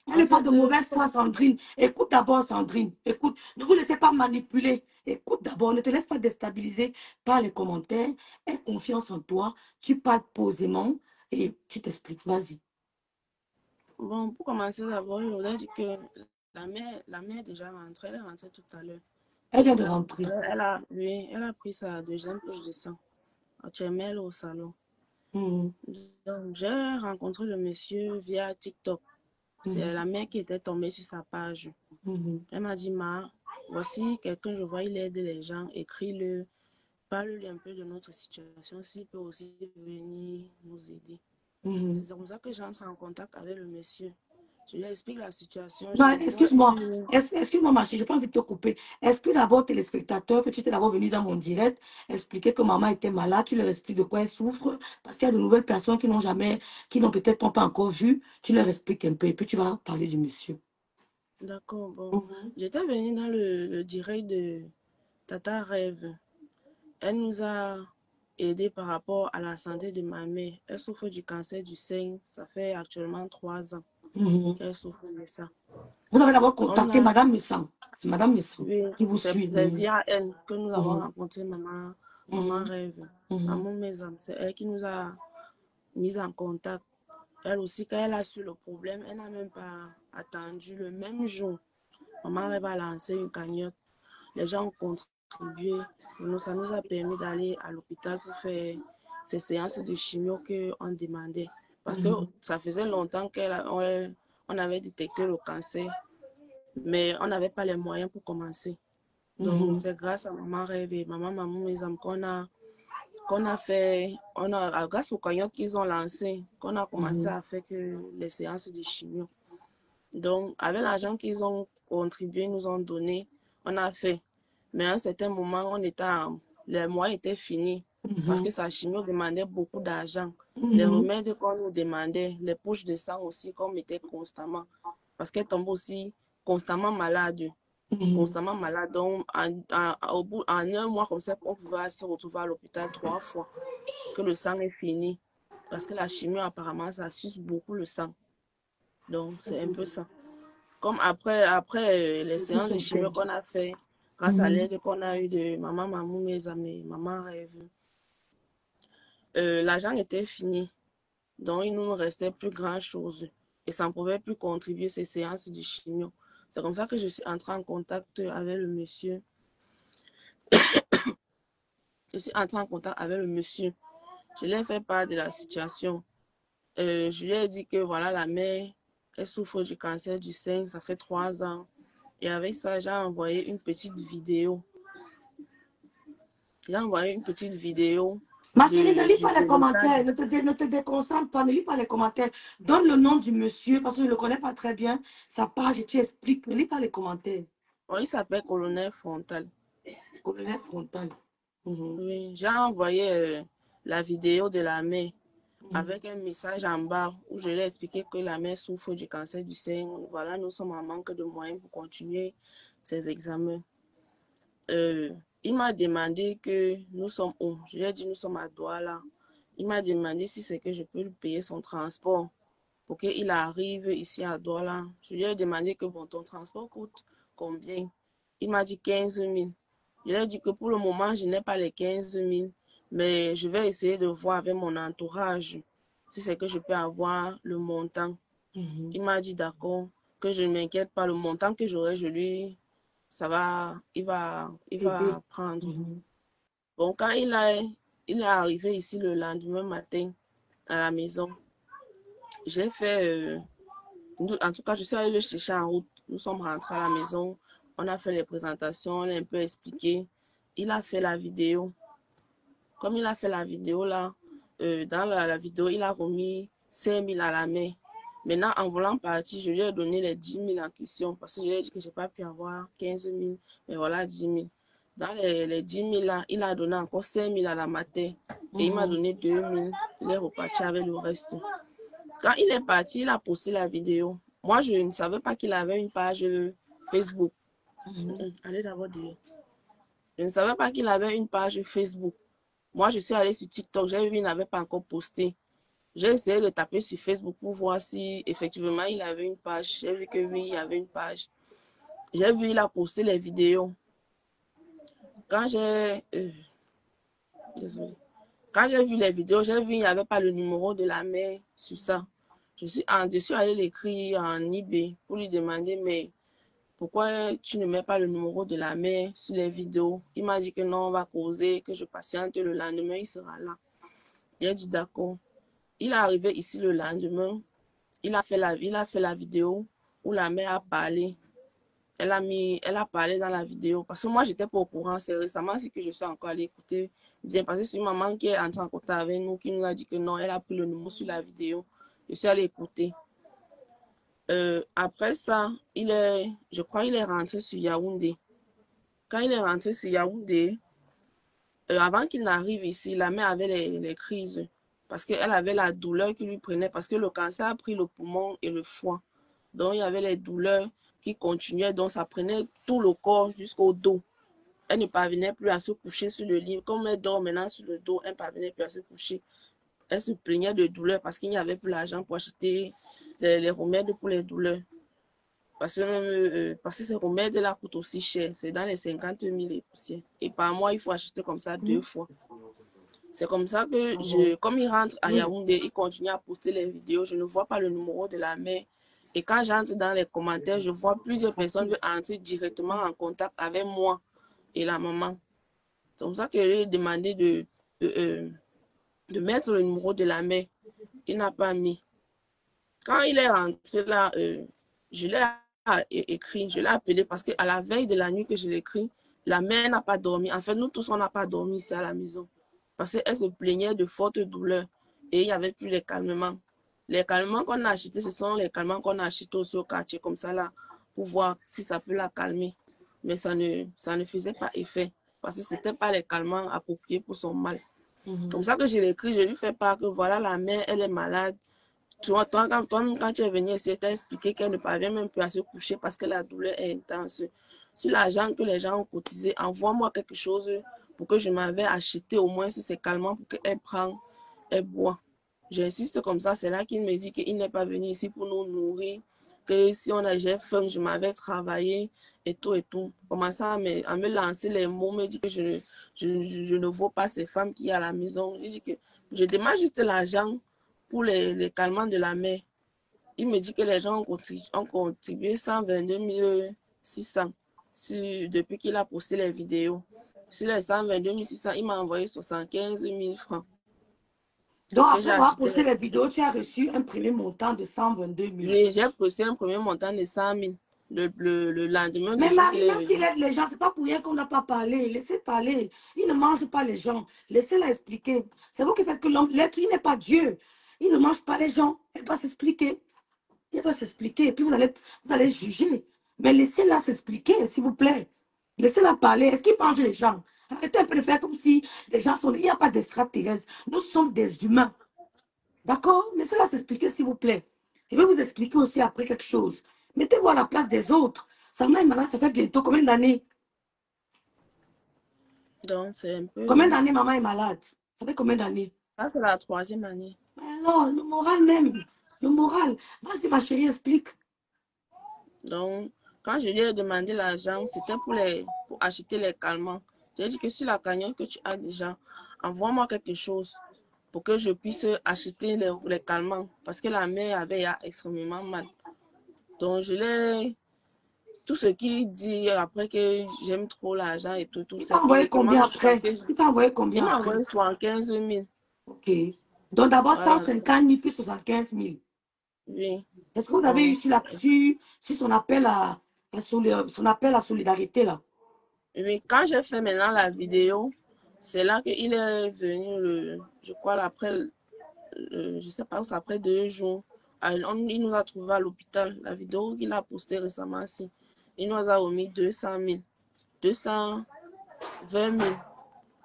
Elle n'est pas de mauvaise foi, Sandrine. Écoute d'abord, Sandrine. Écoute, ne vous laissez pas manipuler. Écoute d'abord, ne te laisse pas déstabiliser par les commentaires. Aie confiance en toi. Tu parles posément et tu t'expliques. Vas-y. Bon, pour commencer d'abord, je voudrais dire que la mère est déjà rentrée. Elle est rentrée tout à l'heure. Elle vient de rentrer. Elle a pris sa deuxième poche de sang. Actuellement, elle est au salon. Donc, j'ai rencontré le monsieur via TikTok. C'est la mère qui était tombée sur sa page. Elle m'a dit, Ma, voici quelqu'un, je vois, il aide les gens, écris-le, parle-lui un peu de notre situation, s'il peut aussi venir nous aider. C'est comme ça que j'entre en contact avec le monsieur. Je lui explique la situation. Excuse-moi, ma chérie, je n'ai pas envie de te couper. Explique d'abord aux téléspectateurs que tu étais d'abord venu dans mon direct, expliquer que maman était malade, tu leur expliques de quoi elle souffre, parce qu'il y a de nouvelles personnes qui n'ont peut-être pas encore vu, tu leur expliques un peu, et puis tu vas parler du monsieur. D'accord, bon. J'étais venue dans le direct de Tata Rêve. Elle nous a aidé par rapport à la santé de ma mère. Elle souffre du cancer du sein. Ça fait actuellement 3 ans qu'elle souffre de ça. Vous avez d'abord contacté Madame Messan. C'est Madame Messan qui vous suit. C'est via elle que nous avons rencontré Maman Rêve. Maman Maison. C'est elle qui nous a mis en contact. Elle aussi, quand elle a su le problème, elle n'a même pas attendu. Le même jour, Maman Rêve a lancé une cagnotte. Les gens ont contribué. Ça nous a permis d'aller à l'hôpital pour faire ces séances de chimio qu'on demandait. Parce que ça faisait longtemps qu'on avait détecté le cancer, mais on n'avait pas les moyens pour commencer. Donc, c'est grâce à Maman Rêve et Maman Mesam qu'on a fait, grâce aux cagnottes qu'ils ont lancées, qu'on a commencé à faire les séances de chimio. Donc, avec l'argent qu'ils ont contribué, nous ont donné, on a fait. Mais à un certain moment, les mois étaient finis parce que sa chimio demandait beaucoup d'argent. Les remèdes qu'on nous demandait, les poches de sang aussi qu'on mettait constamment parce qu'elle tombe aussi constamment malade. Constamment malade. Donc, en un mois comme ça, on pouvait se retrouver à l'hôpital 3 fois que le sang est fini parce que la chimio, apparemment, ça suce beaucoup le sang. Donc, c'est un peu ça. Comme après les séances de chimio qu'on a fait, grâce à l'aide qu'on a eu de Maman Mesam et Maman Rêve, l'argent était fini. Donc, il ne nous restait plus grand-chose. Et ça ne pouvait plus contribuer ces séances de chimio. C'est comme ça que je suis entrée en contact avec le monsieur. Je lui ai fait part de la situation. Je lui ai dit que voilà, la mère, elle souffre du cancer du sein, ça fait 3 ans. Et avec ça, j'ai envoyé une petite vidéo. Ma chérie, ne lis pas les commentaires, ne te déconcentre pas, ne lis pas les commentaires. Donne le nom du monsieur, parce que je ne le connais pas très bien, sa page, et tu expliques. Ne lis pas les commentaires. Oh, il s'appelle Colonel Frontal. Colonel Frontal. Oui, j'ai envoyé la vidéo de la mère. avec un message en bas où je lui ai expliqué que la mère souffre du cancer du sein. Voilà, nous sommes en manque de moyens pour continuer ces examens. Il m'a demandé que nous sommes où. Je lui ai dit nous sommes à Douala. Il m'a demandé si c'est que je peux lui payer son transport pour qu'il arrive ici à Douala. Je lui ai demandé que bon, ton transport coûte combien? Il m'a dit 15 000. Je lui ai dit que pour le moment, je n'ai pas les 15 000, mais je vais essayer de voir avec mon entourage si c'est que je peux avoir le montant. Il m'a dit d'accord, que je ne m'inquiète pas, le montant que j'aurai, il va prendre. Bon, quand il est arrivé ici le lendemain matin à la maison, j'ai fait, en tout cas, je suis allée le chercher en route. Nous sommes rentrés à la maison, on a fait les présentations, on a un peu expliqué. Il a fait la vidéo. Comme il a fait la vidéo là, dans la vidéo, il a remis 5 000 à la main. Maintenant, en voulant partir, je lui ai donné les 10 000 en question parce que je lui ai dit que je n'ai pas pu avoir 15 000, mais voilà 10 000. Dans les 10 000 là, il a donné encore 5 000 à la matin et il m'a donné 2 000. Il est reparti avec le reste. Quand il est parti, il a posté la vidéo. Moi, je ne savais pas qu'il avait une page Facebook. Allez d'abord dehors. Je ne savais pas qu'il avait une page Facebook. Moi, je suis allée sur TikTok. J'ai vu qu'il n'avait pas encore posté. J'ai essayé de taper sur Facebook pour voir si effectivement il avait une page. J'ai vu que oui, il y avait une page. J'ai vu qu'il a posté les vidéos. Quand j'ai vu les vidéos, j'ai vu qu'il n'y avait pas le numéro de la mère sur ça. Je suis allée l'écrire en eBay pour lui demander, mais pourquoi tu ne mets pas le numéro de la mère sur les vidéos? Il m'a dit que non, on va causer, que je patiente le lendemain, il sera là. J'ai dit d'accord. Il est arrivé ici le lendemain. Il a fait la vidéo où la mère a parlé. Elle a parlé dans la vidéo. Parce que moi, je n'étais pas au courant. C'est récemment que je suis encore allée écouter bien. Parce que c'est une maman qui est entrée en contact avec nous, qui nous a dit que non, elle a pris le numéro sur la vidéo. Je suis allée écouter. Après ça, je crois qu'il est rentré sur Yaoundé. Quand il est rentré sur Yaoundé, avant qu'il n'arrive ici, la mère avait les crises parce qu'elle avait la douleur qui lui prenait parce que le cancer a pris le poumon et le foie. Donc, il y avait les douleurs qui continuaient. Donc, ça prenait tout le corps jusqu'au dos. Elle ne parvenait plus à se coucher sur le lit. Comme elle dort maintenant sur le dos, elle ne parvenait plus à se coucher. Elle se plaignait de douleur parce qu'il n'y avait plus l'argent pour acheter les remèdes pour les douleurs. Parce que ces remèdes-là coûtent aussi cher. C'est dans les 50 000 et poussières. Et par mois, il faut acheter comme ça 2 fois. C'est comme ça que, comme il rentre à Yaoundé, il continue à poster les vidéos. Je ne vois pas le numéro de la mère. Et quand j'entre dans les commentaires, je vois plusieurs personnes entrer directement en contact avec moi et la maman. C'est comme ça que je lui ai demandé de mettre le numéro de la mère. Il n'a pas mis. Quand il est rentré là, je l'ai écrit, je l'ai appelé parce qu'à la veille de la nuit que je l'ai écrit, la mère n'a pas dormi. En fait, nous tous, on n'a pas dormi ici à la maison. Parce qu'elle se plaignait de fortes douleurs et il n'y avait plus les calmants. Les calmants qu'on a achetés, ce sont les calmants qu'on a achetés aussi au quartier comme ça là, pour voir si ça peut la calmer. Mais ça ne faisait pas effet parce que ce n'était pas les calmants appropriés pour son mal. Comme ça que je l'ai écrit, je lui fais part que voilà, la mère, elle est malade. Toi, quand tu es venu ici, tu as expliqué qu'elle ne parvient même plus à se coucher parce que la douleur est intense. Sur l'argent que les gens ont cotisé, envoie-moi quelque chose pour que je m'avais acheté au moins si c'est calmant pour qu'elle prenne, elle boit. J'insiste comme ça, c'est là qu'il me dit qu'il n'est pas venu ici pour nous nourrir, que si j'ai faim, je m'avais travaillé et tout et tout. Commencer à me lancer les mots, me dit que je ne vaux pas ces femmes qui sont à la maison. Je dis que je demande juste l'argent pour les calmants de la mère. Il me dit que les gens ont contribué 122 600 depuis qu'il a posté les vidéos. Sur les 122 600, il m'a envoyé 75 000 francs. Donc, après avoir posté les vidéos, tu as reçu un premier montant de 122 000. Oui, j'ai reçu un premier montant de 100 000 le lendemain. Mais Marie, même s'il aide les gens, c'est pas pour rien qu'on n'a pas parlé. Laissez parler. Il ne mange pas les gens. Laissez-la expliquer. C'est vous qui faites que l'être, il n'est pas Dieu. Il ne mange pas les gens. Elle doit s'expliquer. Elle doit s'expliquer. Et puis vous allez juger. Mais laissez-la s'expliquer, s'il vous plaît. Laissez-la parler. Est-ce qu'il mange les gens? Arrêtez un peu de faire comme si les gens sont... Il n'y a pas d'extraterrestres. Nous sommes des humains. D'accord? Laissez-la s'expliquer, s'il vous plaît. Je vais vous expliquer aussi après quelque chose. Mettez-vous à la place des autres. Sa maman est malade, ça fait bientôt combien d'années? Donc, c'est un peu... Combien d'années maman est malade? Ça fait combien d'années? Ça, c'est la 3e année. Alors, le moral même. Le moral. Vas-y, ma chérie, explique. Donc, quand je lui ai demandé l'argent, c'était pour acheter les calmants. J'ai dit que sur la cagnotte que tu as déjà, envoie-moi quelque chose pour que je puisse acheter les calmants. Parce que la mère avait extrêmement mal. Donc, je l'ai... Tout ce qu'il dit après que j'aime trop l'argent et tout, Il t'a c'est envoyé uniquement combien parce après? que Il t'a envoyé il combien m'a après? envoyé 75 000. Ok. Donc d'abord Voilà. 150 000 plus 75 000. Oui. Est-ce que vous avez eu sur son appel son appel à solidarité là? Oui, quand j'ai fait maintenant la vidéo, c'est là qu'il est venu, je crois, je sais pas, après 2 jours. Il nous a trouvé à l'hôpital. La vidéo qu'il a postée récemment aussi. Il nous a remis 200 000. 220 000.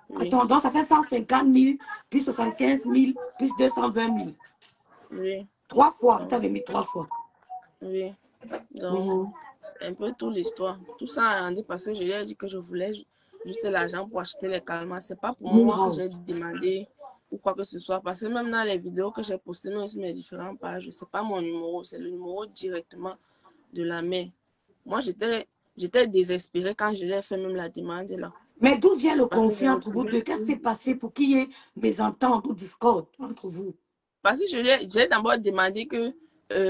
Oui. Attends, donc ça fait 150 000 plus 75 000 plus 220 000. Oui. 3 fois, il Donc, t'a remis 3 fois. oui. Donc, c'est un peu toute l'histoire. Tout ça a rendu parce que je lui ai dit que je voulais juste l'argent pour acheter les calmants. C'est pas pour moi que j'ai demandé ou quoi que ce soit. Parce que même dans les vidéos que j'ai postées, même sur mes différentes pages, c'est pas mon numéro, c'est le numéro directement de la mère. Moi, j'étais désespérée quand je lui ai fait même la demande là. Mais d'où vient le Parce que conflit entre vous deux? Qu'est-ce qui s'est passé pour qu'il y ait mésentente ou discorde entre vous? Parce que j'ai d'abord demandé que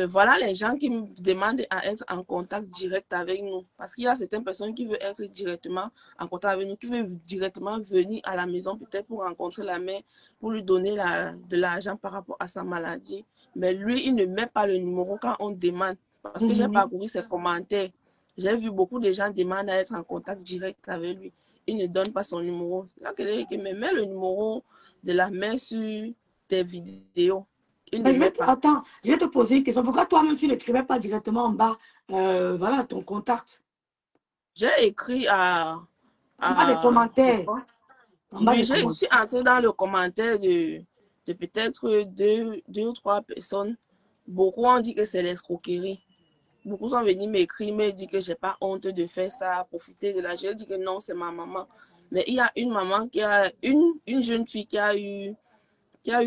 voilà les gens qui me demandent à être en contact direct avec nous. Parce qu'il y a certaines personnes qui veulent être directement en contact avec nous, qui veulent directement venir à la maison peut-être pour rencontrer la mère, pour lui donner de l'argent par rapport à sa maladie. Mais lui, il ne met pas le numéro quand on demande. Parce que j'ai parcouru ses commentaires. J'ai vu beaucoup de gens demander à être en contact direct avec lui. Il ne donne pas son numéro. Là, quelqu'un qui me met le numéro de la mère sur tes vidéos. Attends, je vais te poser une question. Pourquoi toi-même, tu n'écrivais pas directement en bas, voilà, ton contact? J'ai écrit en bas des commentaires. Oui, je suis entrée dans le commentaire de peut-être deux ou 3 personnes. Beaucoup ont dit que c'est l'escroquerie. Beaucoup sont venus m'écrire, me dire que j'ai pas honte de faire ça, profiter de la. J'ai dit que non, c'est ma maman. Mais il y a une maman une jeune fille qui a eu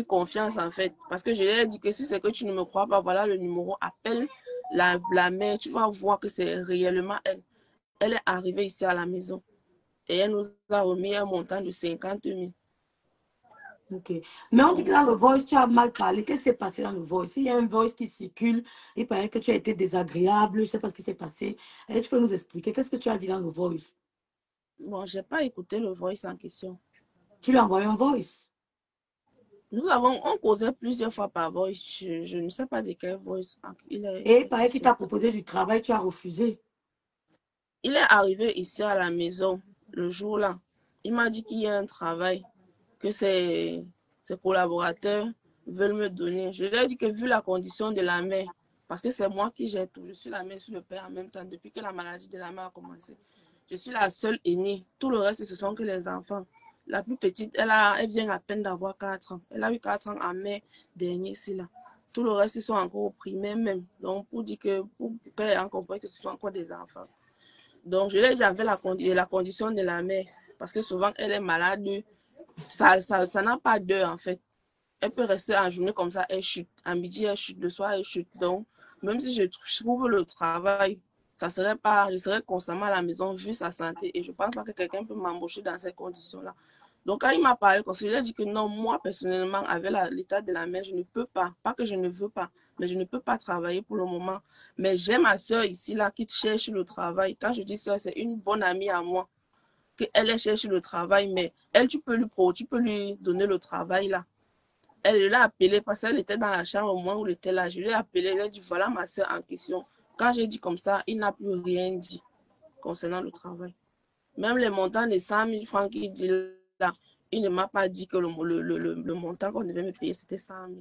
confiance en fait. Parce que je lui ai dit que si c'est que tu ne me crois pas, voilà le numéro, appelle la mère, tu vas voir que c'est réellement elle. Elle est arrivée ici à la maison et elle nous a remis un montant de 50 000. Ok. Mais on dit que dans le voice, tu as mal parlé. Qu'est-ce qui s'est passé dans le voice? Il y a un voice qui circule. Il paraît que tu as été désagréable. Je ne sais pas ce qui s'est passé. Et tu peux nous expliquer qu'est-ce que tu as dit dans le voice? Bon, je n'ai pas écouté le voice en question. Tu lui as envoyé un voice? On causait plusieurs fois par voice. Je ne sais pas de quel voice. Et il paraît qu'il t'a proposé du travail, tu as refusé. Il est arrivé ici à la maison le jour-là. Il m'a dit qu'il y a un travail que ses collaborateurs veulent me donner. Je lui ai dit que vu la condition de la mère, parce que c'est moi qui j'ai tout, je suis la mère sur le père en même temps depuis que la maladie de la mère a commencé. Je suis la seule aînée. Tout le reste, ce sont que les enfants. La plus petite, elle vient à peine d'avoir 4 ans. Elle a eu 4 ans en mai dernier, ici là. Tout le reste, ils sont encore au primaire même. Donc, pour dire que, pour qu'elle ait compris que ce sont encore des enfants. Donc, je lui ai dit avec la condition de la mère, parce que souvent, elle est malade. Ça n'a pas d'heure, en fait. Elle peut rester en journée comme ça, elle chute. À midi, elle chute. Le soir, elle chute. Donc, même si je trouve le travail, je serais constamment à la maison vu sa santé. Et je ne pense pas que quelqu'un peut m'embaucher dans ces conditions-là. Donc, quand il m'a parlé, il a dit que non, moi, personnellement, avec l'état de la mère, je ne peux pas. Pas que je ne veux pas, mais je ne peux pas travailler pour le moment. Mais j'ai ma soeur ici, là, qui cherche le travail. Quand je dis soeur, c'est une bonne amie à moi. Elle cherche le travail, mais elle, tu peux lui donner le travail, là. Elle l'a appelé parce qu'elle était dans la chambre au moment où elle était là. Je l'ai appelé, elle a dit voilà ma soeur en question. Quand j'ai dit comme ça, il n'a plus rien dit concernant le travail. Même les montants de 100 000 francs qu'il dit là, il ne m'a pas dit que le montant qu'on devait me payer, c'était 100 000.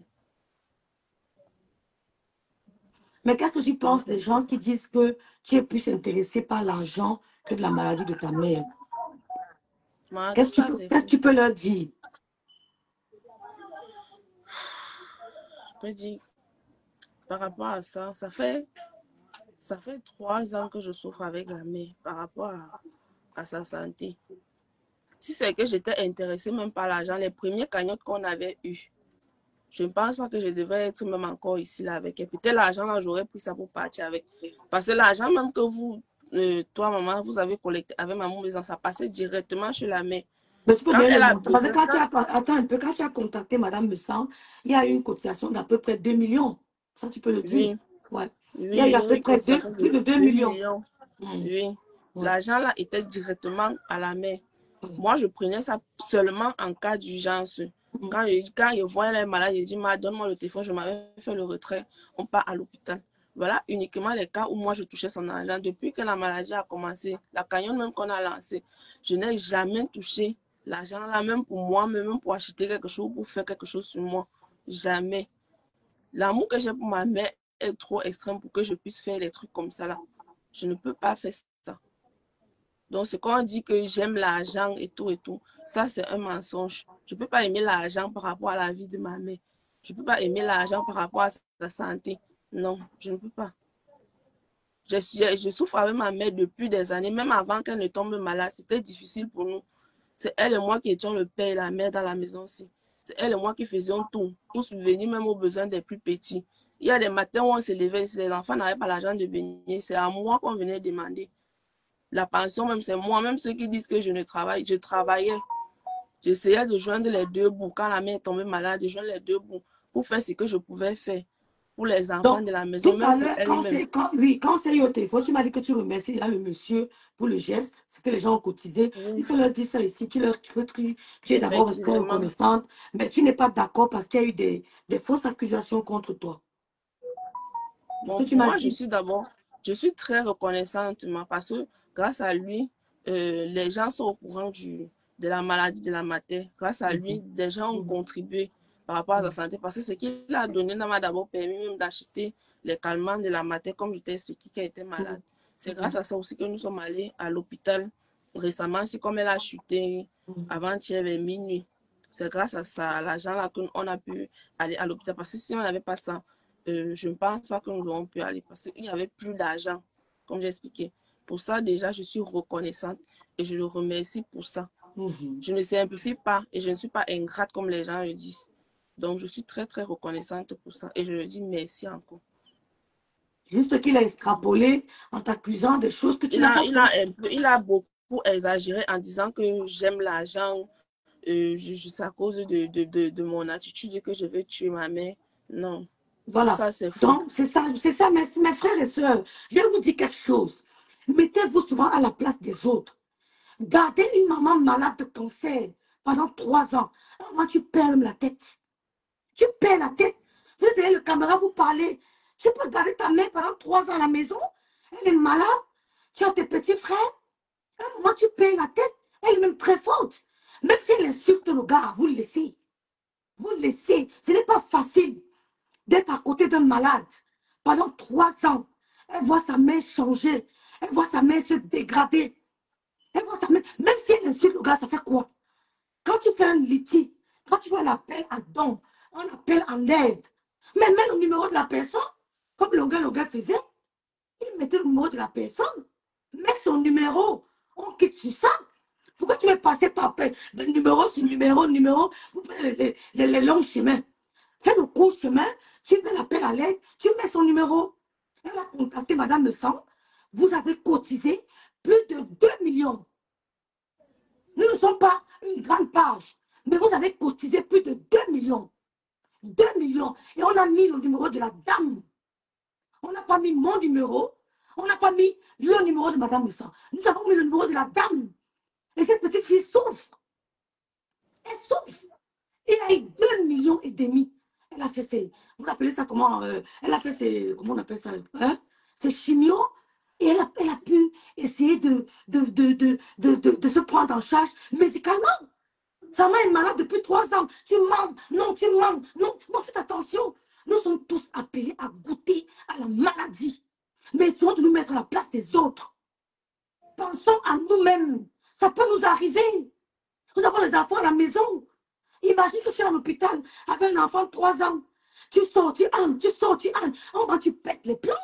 Mais qu'est-ce que tu penses des gens qui disent que tu es plus intéressé par l'argent que de la maladie de ta mère? Qu'est-ce que tu peux leur dire? peux dire, par rapport à ça, ça fait 3 ans que je souffre avec la mère par rapport à sa santé. Si c'est que j'étais intéressée même par l'argent, les premiers cagnottes qu'on avait eus, je ne pense pas que je devrais être même encore ici là avec elle. Peut-être l'argent là, j'aurais pris ça pour partir avec. Parce que l'argent même que vous, toi, maman, vous avez collecté avec maman maison, ça passait directement chez la mère. Mais tu peux Quand bien elle le a montrer. Parce que besoin, attends un peu, quand tu as contacté Madame Messan, il y a eu une cotisation d'à peu près 2 millions. Ça, tu peux le dire. oui, Ouais. oui, Il y a eu à il y a peu eu près cotisation plus de 2 2 millions. millions. Oui, Ouais. l'argent là était directement à la mère. Moi, je prenais ça seulement en cas d'urgence. Quand je vois elle est malade, je dis, donne-moi le téléphone, je m'avais fait le retrait, on part à l'hôpital. Voilà uniquement les cas où moi je touchais son argent. Depuis que la maladie a commencé, la cagnotte même qu'on a lancée, je n'ai jamais touché l'argent là, même pour moi, même pour acheter quelque chose, pour faire quelque chose sur moi. Jamais. L'amour que j'ai pour ma mère est trop extrême pour que je puisse faire des trucs comme ça là. Je ne peux pas faire ça. Donc, ce qu'on dit que j'aime l'argent et tout, ça, c'est un mensonge. Je ne peux pas aimer l'argent par rapport à la vie de ma mère. Je ne peux pas aimer l'argent par rapport à sa santé. Non, je ne peux pas. Je souffre avec ma mère depuis des années, même avant qu'elle ne tombe malade. C'était difficile pour nous. C'est elle et moi qui étions le père et la mère dans la maison aussi. C'est elle et moi qui faisions tout pour subvenir même aux besoins des plus petits. Il y a des matins où on se levait, si les enfants n'avaient pas l'argent de baigner, c'est à moi qu'on venait demander. La pension, même, c'est moi. Même ceux qui disent que je ne travaille, je travaillais. J'essayais de joindre les deux bouts. Quand la mère est tombée malade, de joindre les deux bouts pour faire ce que je pouvais faire pour les enfants Donc, de la maison, tout à même pour l'heure, elle-même. quand c'est eu au téléphone, tu m'as dit que tu remercies là, le monsieur pour le geste, ce que les gens ont cotisé. Oui, Il faut leur dire ça ici. Tu es d'abord très effectivement. reconnaissante, mais tu n'es pas d'accord parce qu'il y a eu des fausses accusations contre toi. Bon, Tu pour m'as moi, dit. je suis très reconnaissante parce que grâce à lui, les gens sont au courant de la maladie de la mater. Grâce à lui, des gens ont contribué par rapport à sa santé parce que ce qu'il a donné m'a d'abord permis même d'acheter les calmants de la mater, comme je t'ai expliqué qu'elle était malade. C'est grâce à ça aussi que nous sommes allés à l'hôpital récemment. C'est comme elle a chuté avant-hier vers minuit. C'est grâce à ça, à l'argent là qu'on a pu aller à l'hôpital. Parce que si on n'avait pas ça, je ne pense pas que nous aurions pu aller parce qu'il n'y avait plus d'argent, comme j'ai expliqué. Pour ça, déjà, je suis reconnaissante et je le remercie pour ça. Je ne simplifie pas et je ne suis pas ingrate comme les gens le disent. Donc, je suis très, très reconnaissante pour ça et je le dis merci encore. Juste qu'il a extrapolé en t'accusant des choses que tu n'as pas fait. Il a beaucoup exagéré en disant que j'aime l'argent. C'est à cause de mon attitude que je veux tuer ma mère. Non. Voilà. Tout ça, c'est faux. Donc, c'est ça, mes frères et sœurs. Je vais vous dire quelque chose. Mettez-vous souvent à la place des autres. Gardez une maman malade de cancer pendant 3 ans. Moi, tu perds la tête. Tu perds la tête. Vous êtes derrière le caméra, vous parlez. Tu peux garder ta mère pendant 3 ans à la maison. Elle est malade. Tu as tes petits frères. À un moment, tu perds la tête. Elle est même très forte. Même si elle insulte le gars, vous le laissez. Vous le laissez. Ce n'est pas facile d'être à côté d'un malade pendant 3 ans. Elle voit sa mère changer. Elle voit sa mère se dégrader. Elle voit sa mère. Même si elle insulte le gars, ça fait quoi? Quand tu fais un litige, quand tu fais un appel à don, un appel en aide, mais mets le numéro de la personne, comme le gars faisait, il mettait le numéro de la personne, met son numéro, on quitte sur ça. Pourquoi tu veux passer par de numéro sur numéro, vous prenez les longs chemins. Fais le court chemin, tu mets l'appel à l'aide, tu mets son numéro. Elle a contacté Madame Le Sang, vous avez cotisé plus de 2 millions. Nous ne sommes pas une grande page, mais vous avez cotisé plus de 2 millions. 2 millions. Et on a mis le numéro de la dame. On n'a pas mis mon numéro. On n'a pas mis le numéro de Madame Le Sang. Nous avons mis le numéro de la dame. Et cette petite fille souffre. Elle souffre. Il a eu 2 millions et demi. Elle a fait ses... Vous appelez ça comment? Elle a fait ses... Comment on appelle ça? Hein? Ses chimios. Et elle a pu essayer de se prendre en charge médicalement. Sa mère est malade depuis 3 ans. Tu mens. Non, tu mens. Non, faites attention. Nous sommes tous appelés à goûter à la maladie. Mais essayons de nous mettre à la place des autres. Pensons à nous-mêmes. Ça peut nous arriver. Nous avons les enfants à la maison. Imagine que tu es à l'hôpital avec un enfant de 3 ans. Tu sors, tu entres, tu sors, tu entres. En bas, tu pètes les plombs.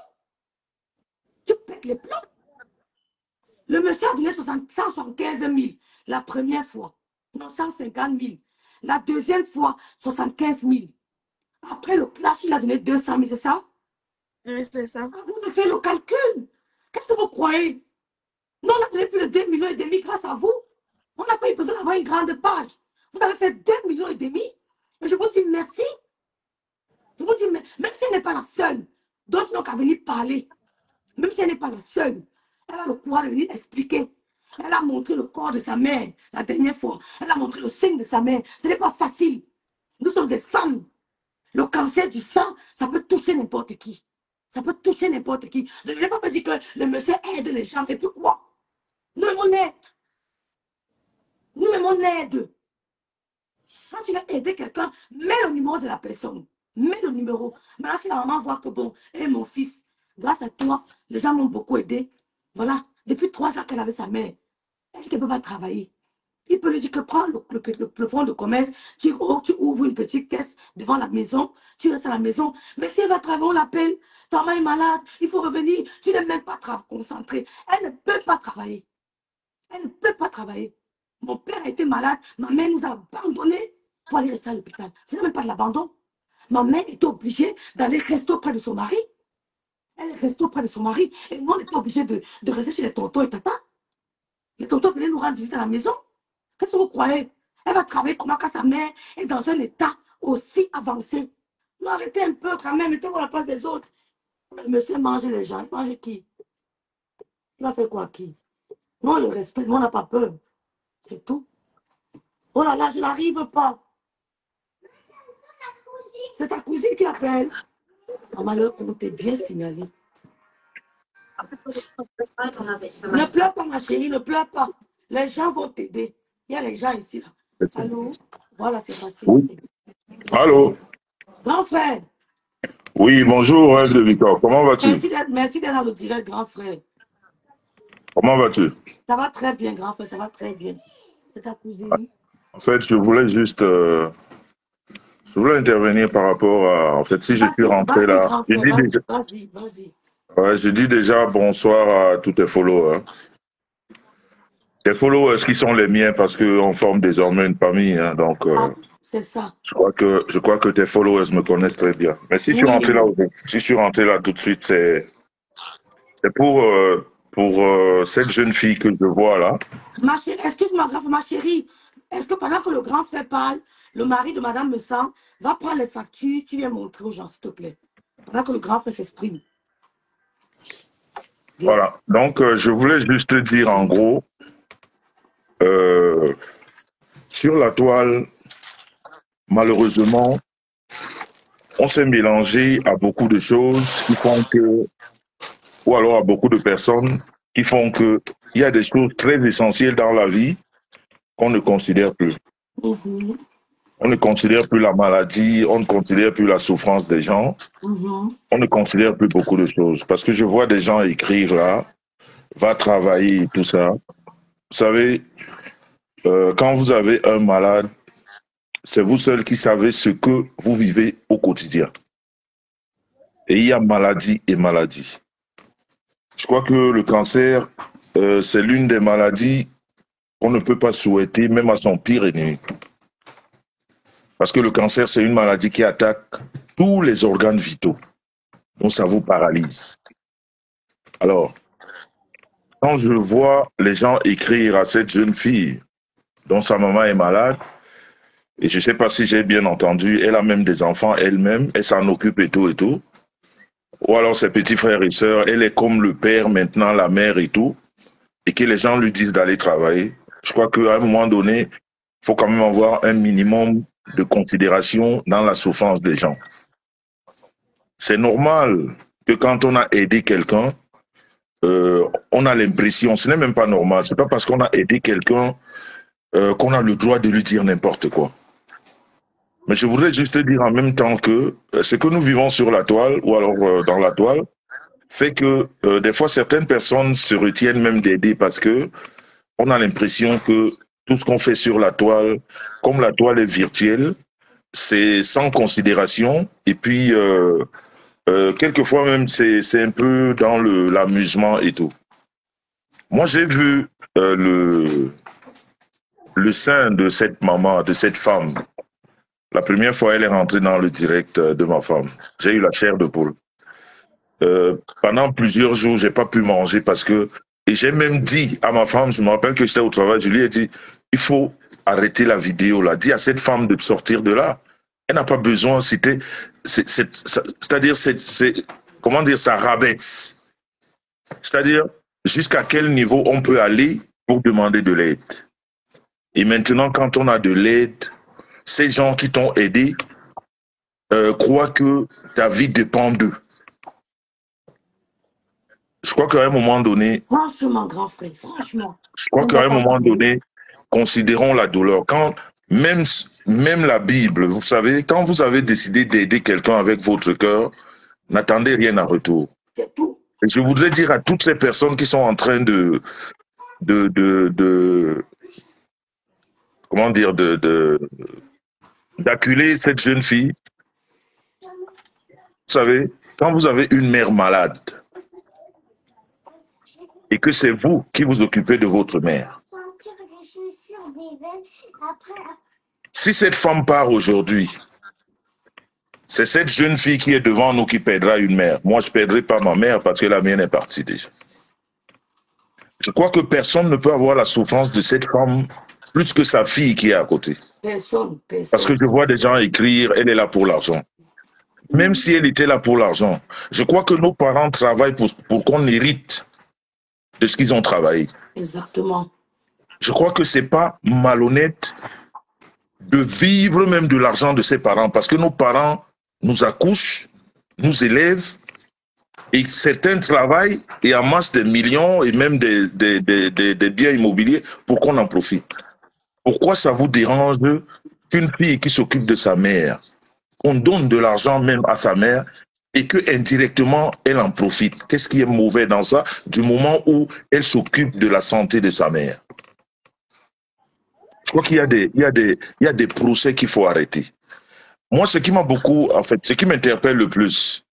Tu pètes les plombs. Le monsieur a donné 175 000 la première fois. Non, 150 000. La deuxième fois, 75 000. Après le clash, il a donné 200 000, c'est ça? Oui, c'est ça. Vous me faites le calcul. Qu'est-ce que vous croyez? Nous, on a donné plus de 2,5 millions grâce à vous. On n'a pas eu besoin d'avoir une grande page. Vous avez fait 2,5 millions. Et je vous dis merci. Je vous dis, même si elle n'est pas la seule, d'autres n'ont qu'à venir parler. Même si elle n'est pas la seule, elle a le courage de venir expliquer. Elle a montré le corps de sa mère la dernière fois. Elle a montré le sein de sa mère. Ce n'est pas facile. Nous sommes des femmes. Le cancer du sang, ça peut toucher n'importe qui. Ça peut toucher n'importe qui. Ne venez pas me dire que le monsieur aide les gens. Et puis quoi? Nous-mêmes, on aide. Nous-mêmes, on aide. Quand tu veux aider quelqu'un, mets le numéro de la personne. Mets le numéro. Maintenant, si la maman voit que bon, et mon fils, grâce à toi, les gens m'ont beaucoup aidé. Voilà. Depuis 3 ans qu'elle avait sa mère, elle ne peut pas travailler. Il peut lui dire que prends le fonds de commerce, tu ouvres une petite caisse devant la maison, tu restes à la maison. Mais si elle va travailler, on l'appelle, ta maman est malade, il faut revenir. Tu n'es même pas concentré. Elle ne peut pas travailler. Elle ne peut pas travailler. Mon père a été malade, ma mère nous a abandonnés pour aller rester à l'hôpital. Ce n'est même pas de l'abandon. Ma mère était obligée d'aller rester auprès de son mari. Elle restait auprès de son mari. Et nous, on était obligés de rester chez les tontons et tata. Les tontons venaient nous rendre visite à la maison. Qu'est-ce que vous croyez? Elle va travailler comment quand sa mère est dans un état aussi avancé? Non, arrêtez un peu quand même, mettez-vous à la place des autres. Le monsieur mange les gens. Il mange qui? Il va faire quoi qui? Non, le respect, nous, on n'a pas peur. C'est tout. Oh là là, je n'arrive pas. C'est ta cousine qui appelle. Oh, malheur, compte est bien signalé. Ne pleure pas, ma chérie, ne pleure pas. Les gens vont t'aider. Il y a les gens ici. Là. Allô? Voilà, c'est facile. Oui. Allô? Grand frère. Oui, bonjour, Rêve de Victor. Comment vas-tu? Merci d'être dans le direct, grand frère. Comment vas-tu? Ça va très bien, grand frère, ça va très bien. C'est ta cousine. En fait, je voulais juste... je voulais intervenir par rapport à... En fait, si je suis rentré là... Vas-y, vas-y. Ouais, je dis déjà bonsoir à tous tes followers. Tes followers qui sont les miens parce qu'on forme désormais une famille. Hein, donc, c'est ça. Je crois que tes followers me connaissent très bien. Mais si, je suis rentré là tout de suite, c'est pour cette jeune fille que je vois là. Ma chérie, excuse-moi, ma chérie. Est-ce que pendant que le grand frère parle, le mari de Madame Messant va prendre les factures, tu viens montrer aux gens, s'il te plaît. Pendant que le grand frère s'exprime. Voilà. Donc, je voulais juste dire en gros, sur la toile, malheureusement, on s'est mélangé à beaucoup de choses qui font que, ou alors à beaucoup de personnes qui font que il y a des choses très essentielles dans la vie qu'on ne considère plus. On ne considère plus la maladie, on ne considère plus la souffrance des gens, on ne considère plus beaucoup de choses. Parce que je vois des gens écrire là, va travailler et tout ça. Vous savez, quand vous avez un malade, c'est vous seul qui savez ce que vous vivez au quotidien. Et il y a maladie et maladie. Je crois que le cancer, c'est l'une des maladies qu'on ne peut pas souhaiter même à son pire ennemi. Parce que le cancer, c'est une maladie qui attaque tous les organes vitaux. Donc ça vous paralyse. Alors, quand je vois les gens écrire à cette jeune fille dont sa maman est malade, et je ne sais pas si j'ai bien entendu, elle a même des enfants elle-même, elle s'en occupe et tout, ou alors ses petits frères et sœurs, elle est comme le père maintenant, la mère et tout, et que les gens lui disent d'aller travailler. Je crois qu'à un moment donné, il faut quand même avoir un minimum de considération dans la souffrance des gens. C'est normal que quand on a aidé quelqu'un, on a l'impression, ce n'est même pas normal, c'est pas parce qu'on a aidé quelqu'un qu'on a le droit de lui dire n'importe quoi. Mais je voudrais juste dire en même temps que ce que nous vivons sur la toile, ou alors dans la toile, fait que des fois certaines personnes se retiennent même d'aider parce que on a l'impression que tout ce qu'on fait sur la toile, comme la toile est virtuelle, c'est sans considération. Et puis, quelquefois même, c'est un peu dans l'amusement et tout. Moi, j'ai vu le sein de cette maman, de cette femme. La première fois, elle est rentrée dans le direct de ma femme. J'ai eu la chair de poule. Pendant plusieurs jours, j'ai pas pu manger parce que... Et j'ai même dit à ma femme, je me rappelle que j'étais au travail, je lui ai dit, il faut arrêter la vidéo là. Dis à cette femme de sortir de là. Elle n'a pas besoin, c'est-à-dire, comment dire, ça rabaisse. C'est-à-dire, jusqu'à quel niveau on peut aller pour demander de l'aide. Et maintenant, quand on a de l'aide, ces gens qui t'ont aidé croient que ta vie dépend d'eux. Je crois qu'à un moment donné... Franchement, grand frère, franchement. Je crois qu'à un moment donné, considérons la douleur. Quand même la Bible, vous savez, quand vous avez décidé d'aider quelqu'un avec votre cœur, n'attendez rien en retour. C'est tout. Et je voudrais dire à toutes ces personnes qui sont en train comment dire, d'acculer cette jeune fille. Vous savez, quand vous avez une mère malade et que c'est vous qui vous occupez de votre mère, si cette femme part aujourd'hui, c'est cette jeune fille qui est devant nous qui perdra une mère. Moi, je ne perdrai pas ma mère parce que la mienne est partie déjà. Je crois que personne ne peut avoir la souffrance de cette femme plus que sa fille qui est à côté. Personne. Parce que je vois des gens écrire, elle est là pour l'argent. Même si elle était là pour l'argent, je crois que nos parents travaillent pour qu'on hérite de ce qu'ils ont travaillé. Exactement. Je crois que ce n'est pas malhonnête de vivre même de l'argent de ses parents parce que nos parents nous accouchent, nous élèvent et certains travaillent et amassent des millions et même des biens immobiliers pour qu'on en profite. Pourquoi ça vous dérange qu'une fille qui s'occupe de sa mère, on donne de l'argent même à sa mère et que indirectement elle en profite? Qu'est-ce qui est mauvais dans ça du moment où elle s'occupe de la santé de sa mère? Je crois qu'il y a des procès qu'il faut arrêter. Moi, ce qui m'a beaucoup, en fait, ce qui m'interpelle le plus,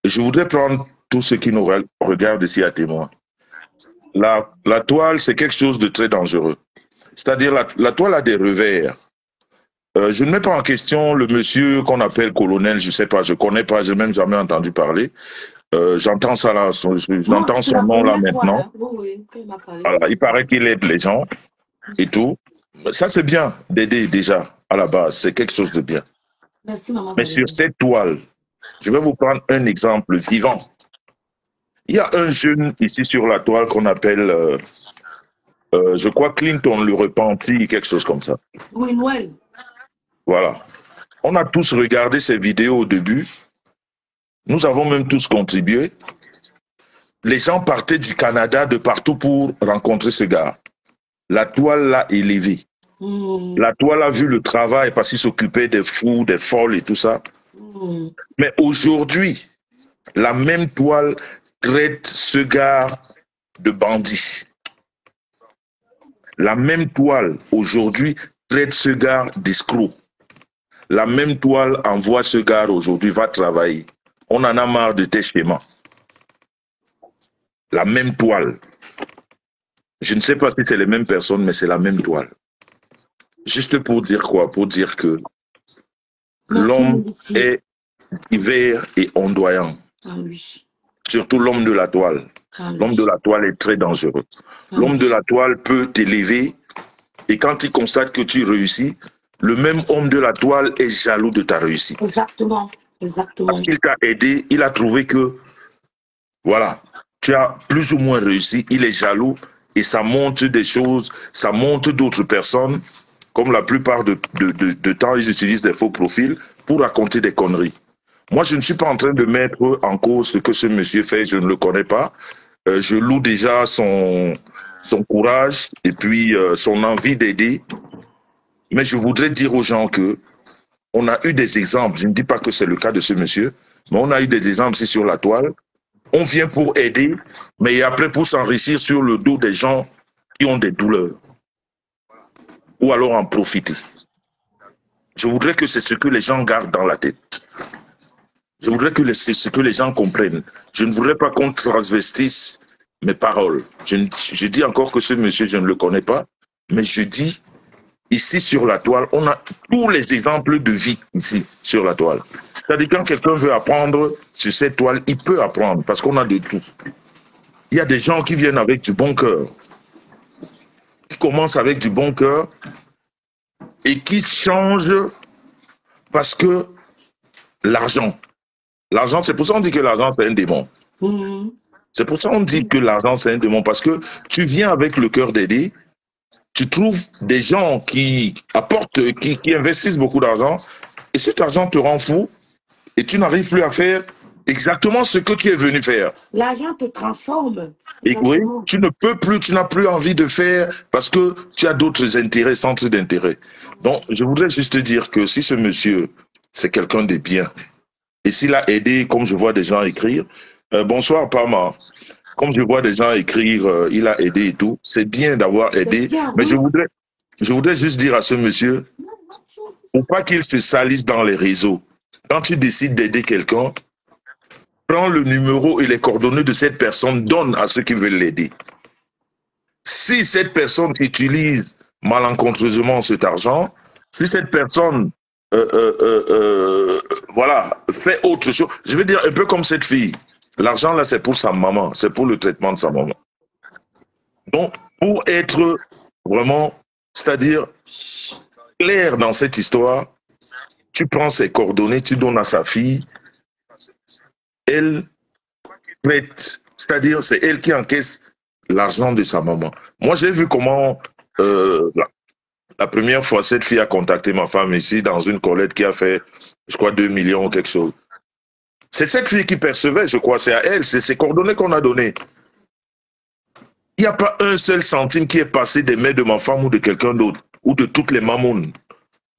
et je voudrais prendre tous ceux qui nous regardent ici à témoin. La toile, c'est quelque chose de très dangereux. C'est-à-dire, la toile a des revers. Je ne mets pas en question le monsieur qu'on appelle colonel, je ne sais pas, je ne connais pas, je n'ai même jamais entendu parler. J'entends ça là, j'entends son nom là maintenant. Hein? Oui, voilà, il paraît qu'il aide les gens et tout. Ça, c'est bien d'aider déjà à la base, c'est quelque chose de bien. Merci, maman. Mais sur cette toile, je vais vous prendre un exemple vivant. Il y a un jeune ici sur la toile qu'on appelle, je crois, Clinton le repenti, quelque chose comme ça. Oui, Noël. Voilà. On a tous regardé ces vidéos au début. Nous avons même tous contribué. Les gens partaient du Canada, de partout pour rencontrer ce gars. La toile l'a élevé. La toile a vu le travail parce qu'il s'occupait des fous, des folles et tout ça. Mais aujourd'hui, la même toile traite ce gars de bandit. La même toile aujourd'hui traite ce gars d'escroc. La même toile envoie ce gars aujourd'hui, va travailler. On en a marre de tes schémas. La même toile. Je ne sais pas si c'est les mêmes personnes, mais c'est la même toile. Juste pour dire quoi? Pour dire que l'homme est divers et ondoyant. Ah oui. Surtout l'homme de la toile. Ah oui. L'homme de la toile est très dangereux. L'homme de la toile peut t'élever et quand il constate que tu réussis, le même homme de la toile est jaloux de ta réussite. Exactement. Exactement. Parce qu'il t'a aidé, il a trouvé que, voilà, tu as plus ou moins réussi, il est jaloux et ça montre des choses, ça montre d'autres personnes, comme la plupart de temps, ils utilisent des faux profils pour raconter des conneries. Moi, je ne suis pas en train de mettre en cause ce que ce monsieur fait, je ne le connais pas. Je loue déjà son courage et puis son envie d'aider. Mais je voudrais dire aux gens que on a eu des exemples, je ne dis pas que c'est le cas de ce monsieur, mais on a eu des exemples ici sur la toile. On vient pour aider, mais après pour s'enrichir sur le dos des gens qui ont des douleurs. Ou alors en profiter. Je voudrais que c'est ce que les gens gardent dans la tête. Je voudrais que c'est ce que les gens comprennent. Je ne voudrais pas qu'on transvestisse mes paroles. Je dis encore que ce monsieur, je ne le connais pas, mais je dis, ici sur la toile, on a tous les exemples de vie ici sur la toile. C'est-à-dire quand quelqu'un veut apprendre sur cette toile, il peut apprendre parce qu'on a de tout. Il y a des gens qui viennent avec du bon cœur, qui commencent avec du bon cœur et qui changent parce que l'argent, c'est pour ça qu'on dit que l'argent c'est un démon. C'est pour ça qu'on dit que l'argent c'est un démon parce que tu viens avec le cœur d'aider, tu trouves des gens qui apportent, qui investissent beaucoup d'argent et cet argent te rend fou et tu n'arrives plus à faire exactement ce que tu es venu faire. L'argent te transforme. Et oui, tu ne peux plus, tu n'as plus envie de faire parce que tu as d'autres intérêts, centres d'intérêt. Donc, je voudrais juste te dire que si ce monsieur, c'est quelqu'un de bien, et s'il a aidé, comme je vois des gens écrire, bonsoir Pama, comme je vois des gens écrire, il a aidé et tout, c'est bien d'avoir aidé, bien, mais oui. je voudrais juste dire à ce monsieur, pour pas qu'il se salisse dans les réseaux, quand tu décides d'aider quelqu'un, prends le numéro et les coordonnées de cette personne, donne à ceux qui veulent l'aider. Si cette personne utilise malencontreusement cet argent, si cette personne voilà, fait autre chose, je veux dire un peu comme cette fille, l'argent là c'est pour sa maman, c'est pour le traitement de sa maman. Donc pour être vraiment, c'est-à-dire clair dans cette histoire, tu prends ses coordonnées, tu donnes à sa fille, elle traite, c'est-à-dire c'est elle qui encaisse l'argent de sa maman. Moi j'ai vu comment la première fois cette fille a contacté ma femme ici dans une collecte qui a fait, je crois, 2 millions ou quelque chose. C'est cette fille qui percevait, je crois, c'est à elle, c'est ses coordonnées qu'on a données. Il n'y a pas un seul centime qui est passé des mains de ma femme ou de quelqu'un d'autre, ou de toutes les mamounes.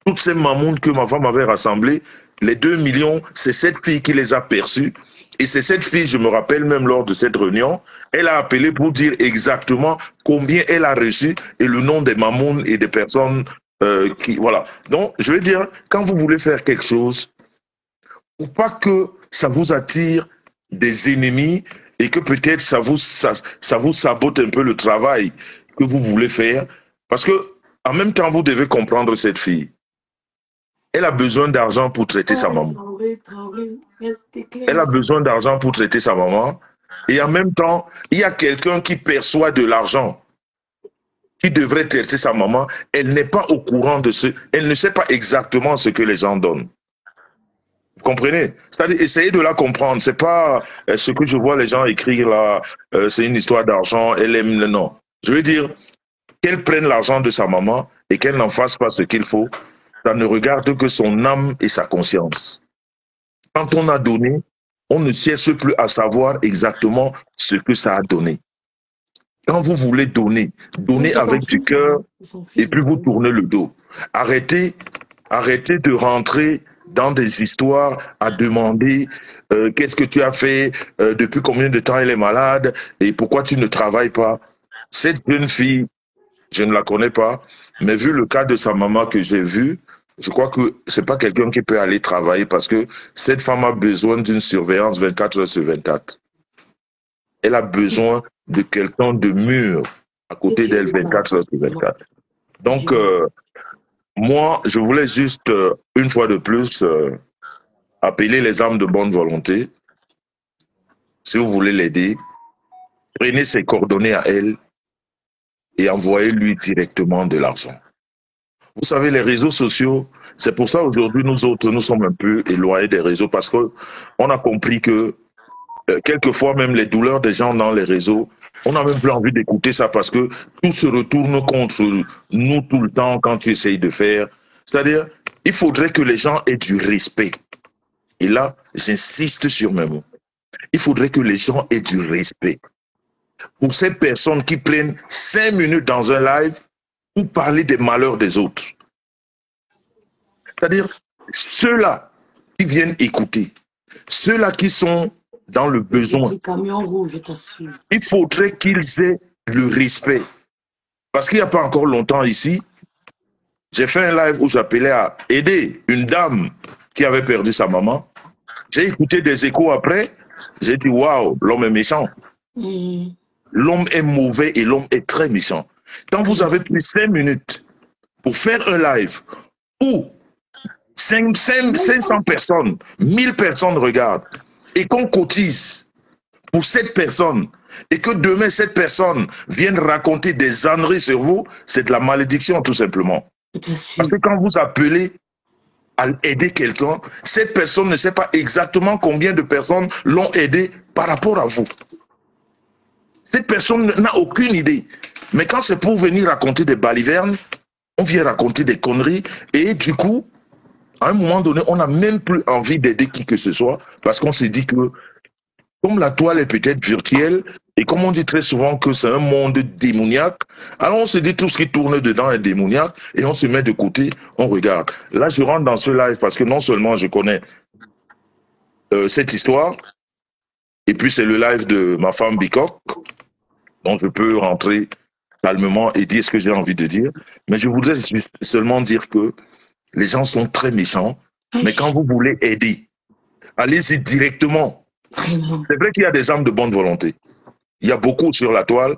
Toutes ces mamounes que ma femme avait rassemblées, les 2 millions, c'est cette fille qui les a perçues. Et c'est cette fille, je me rappelle même lors de cette réunion, elle a appelé pour dire exactement combien elle a reçu et le nom des mamounes et des personnes qui... Voilà. Donc, je veux dire, quand vous voulez faire quelque chose, ou pas que ça vous attire des ennemis et que peut-être ça vous sabote un peu le travail que vous voulez faire, parce que en même temps, vous devez comprendre cette fille. Elle a besoin d'argent pour traiter sa maman. Elle a besoin d'argent pour traiter sa maman. Et en même temps, il y a quelqu'un qui perçoit de l'argent, qui devrait traiter sa maman. Elle n'est pas au courant de ce... Elle ne sait pas exactement ce que les gens donnent. Vous comprenez? C'est-à-dire, essayez de la comprendre. C'est pas ce que je vois les gens écrire là, c'est une histoire d'argent, elle aime le nom. Je veux dire, qu'elle prenne l'argent de sa maman et qu'elle n'en fasse pas ce qu'il faut. Ça ne regarde que son âme et sa conscience. Quand on a donné, on ne cherche plus à savoir exactement ce que ça a donné. Quand vous voulez donner, donnez avec du cœur et puis vous tournez le dos. Arrêtez de rentrer dans des histoires à demander qu'est-ce que tu as fait, depuis combien de temps elle est malade et pourquoi tu ne travailles pas. Cette jeune fille, je ne la connais pas, mais vu le cas de sa maman que j'ai vu, je crois que ce n'est pas quelqu'un qui peut aller travailler parce que cette femme a besoin d'une surveillance 24 heures sur 24. Elle a besoin de quelqu'un de mûr à côté d'elle 24 heures sur 24. Donc, moi, je voulais juste, une fois de plus, appeler les âmes de bonne volonté. Si vous voulez l'aider, prenez ses coordonnées à elle et envoyez-lui directement de l'argent. Vous savez, les réseaux sociaux, c'est pour ça aujourd'hui, nous autres, nous sommes un peu éloignés des réseaux parce qu'on a compris que quelquefois, même les douleurs des gens dans les réseaux, on n'a même plus envie d'écouter ça parce que tout se retourne contre nous tout le temps quand tu essayes de faire. C'est-à-dire, il faudrait que les gens aient du respect. Et là, j'insiste sur mes mots. Il faudrait que les gens aient du respect. Pour ces personnes qui prennent 5 minutes dans un live pour parler des malheurs des autres. C'est-à-dire, ceux-là qui viennent écouter, ceux-là qui sont dans le besoin, il faudrait qu'ils aient le respect. Parce qu'il n'y a pas encore longtemps ici, J'ai fait un live où j'appelais à aider une dame qui avait perdu sa maman. J'ai écouté des échos après. J'ai dit, waouh, l'homme est méchant. L'homme est mauvais et l'homme est très méchant. Quand vous avez pris 5 minutes pour faire un live où 500 personnes, 1000 personnes regardent et qu'on cotise pour cette personne et que demain cette personne vienne raconter des âneries sur vous, c'est de la malédiction tout simplement. Parce que quand vous appelez à aider quelqu'un, cette personne ne sait pas exactement combien de personnes l'ont aidé par rapport à vous. Cette personne n'a aucune idée. Mais quand c'est pour venir raconter des balivernes, on vient raconter des conneries et du coup, à un moment donné, on n'a même plus envie d'aider qui que ce soit parce qu'on s'est dit que comme la toile est peut-être virtuelle et comme on dit très souvent que c'est un monde démoniaque, alors on se dit tout ce qui tourne dedans est démoniaque et on se met de côté, on regarde. Là, je rentre dans ce live parce que non seulement je connais cette histoire, et puis c'est le live de ma femme Bicoque, donc je peux rentrer calmement et dire ce que j'ai envie de dire, mais je voudrais seulement dire que les gens sont très méchants, mais quand vous voulez aider, allez-y directement. C'est vrai qu'il y a des âmes de bonne volonté. Il y a beaucoup sur la toile,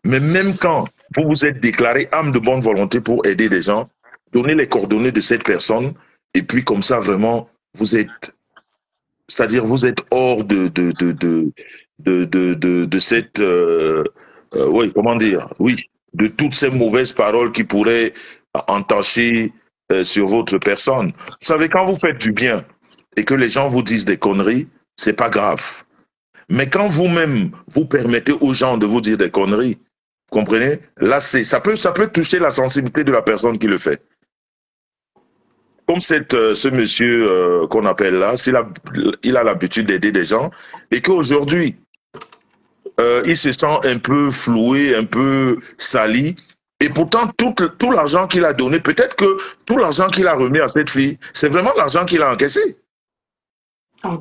mais même quand vous vous êtes déclaré âme de bonne volonté pour aider des gens, donnez les coordonnées de cette personne, et puis comme ça, vraiment, vous êtes, c'est-à-dire vous êtes hors de cette, oui, comment dire, oui, de toutes ces mauvaises paroles qui pourraient entacher sur votre personne. Vous savez, quand vous faites du bien et que les gens vous disent des conneries, c'est pas grave. Mais quand vous-même, vous permettez aux gens de vous dire des conneries, vous comprenez? Là, ça peut toucher la sensibilité de la personne qui le fait. Comme ce monsieur qu'on appelle là, il a l'habitude d'aider des gens et qu'aujourd'hui, il se sent un peu floué, un peu sali. Et pourtant, tout l'argent qu'il a donné, peut-être que tout l'argent qu'il a remis à cette fille, c'est vraiment l'argent qu'il a encaissé.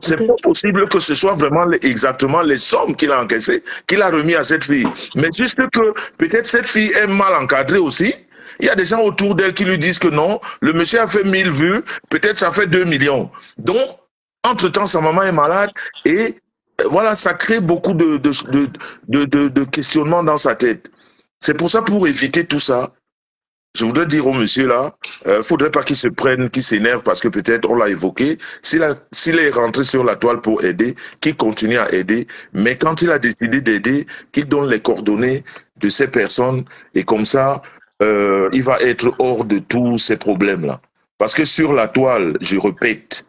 C'est pas possible que ce soit vraiment exactement les sommes qu'il a encaissées, qu'il a remis à cette fille. Mais juste que peut-être cette fille est mal encadrée aussi. Il y a des gens autour d'elle qui lui disent que non, le monsieur a fait 1000 vues, peut-être ça fait 2 millions. Donc, entre-temps, sa maman est malade et voilà, ça crée beaucoup de questionnements dans sa tête. C'est pour ça, pour éviter tout ça, je voudrais dire au monsieur là, faudrait pas qu'il se prenne, qu'il s'énerve parce que peut-être on l'a évoqué. S'il est rentré sur la toile pour aider, qu'il continue à aider. Mais quand il a décidé d'aider, qu'il donne les coordonnées de ces personnes et comme ça, il va être hors de tous ces problèmes-là. Parce que sur la toile, je répète,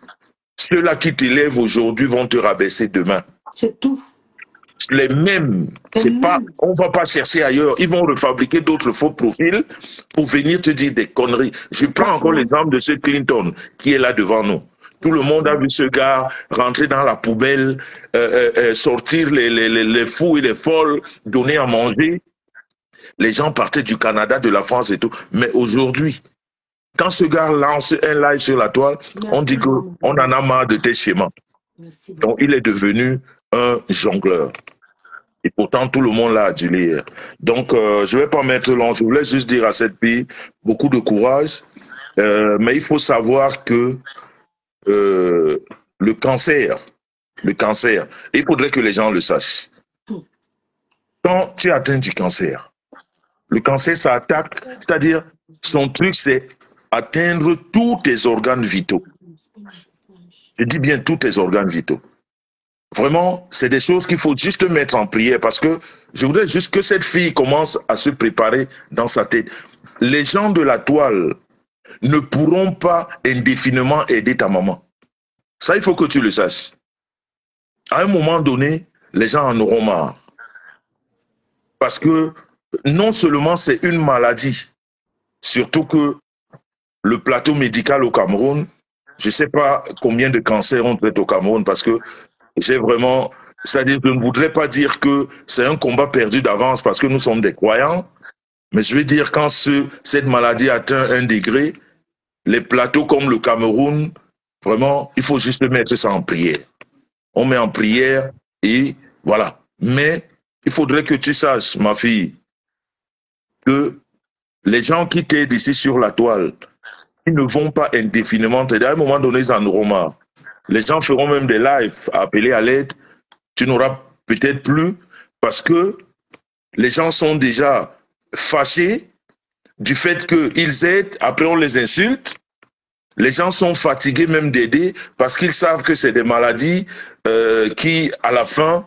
ceux-là qui t'élèvent aujourd'hui vont te rabaisser demain. C'est tout. Les mêmes, c'est pas, on va pas chercher ailleurs. Ils vont refabriquer d'autres faux profils pour venir te dire des conneries. Je prends encore l'exemple de ce Clinton qui est là devant nous. Tout le monde a vu ce gars rentrer dans la poubelle, sortir les fous et les folles, donner à manger. Les gens partaient du Canada, de la France et tout. Mais aujourd'hui, quand ce gars lance un live sur la toile, on dit qu'on en a marre de tes schémas. Donc il est devenu un jongleur. Et pourtant, tout le monde l'a adulé. Donc, je ne vais pas mettre long. Je voulais juste dire à cette fille, beaucoup de courage. Mais il faut savoir que le cancer, il faudrait que les gens le sachent. Quand tu atteins du cancer, le cancer, ça attaque, c'est-à-dire, son truc, c'est atteindre tous tes organes vitaux. Je dis bien tous tes organes vitaux. Vraiment, c'est des choses qu'il faut juste mettre en prière parce que je voudrais juste que cette fille commence à se préparer dans sa tête. Les gens de la toile ne pourront pas indéfiniment aider ta maman. Ça, il faut que tu le saches. À un moment donné, les gens en auront marre. Parce que non seulement c'est une maladie, surtout que le plateau médical au Cameroun, je ne sais pas combien de cancers on traite au Cameroun parce que j'ai vraiment, c'est-à-dire que je ne voudrais pas dire que c'est un combat perdu d'avance parce que nous sommes des croyants, mais je veux dire quand cette maladie atteint un degré, les plateaux comme le Cameroun, vraiment, il faut juste mettre ça en prière. On met en prière et voilà. Mais il faudrait que tu saches, ma fille, que Les gens qui t'aident ici sur la toile, ils ne vont pas indéfiniment t'aider. À un moment donné, ils en auront marre. Les gens feront même des lives à appeler à l'aide. Tu n'auras peut-être plus parce que les gens sont déjà fâchés du fait qu'ils aident, après on les insulte. Les gens sont fatigués même d'aider parce qu'ils savent que c'est des maladies qui, à la fin,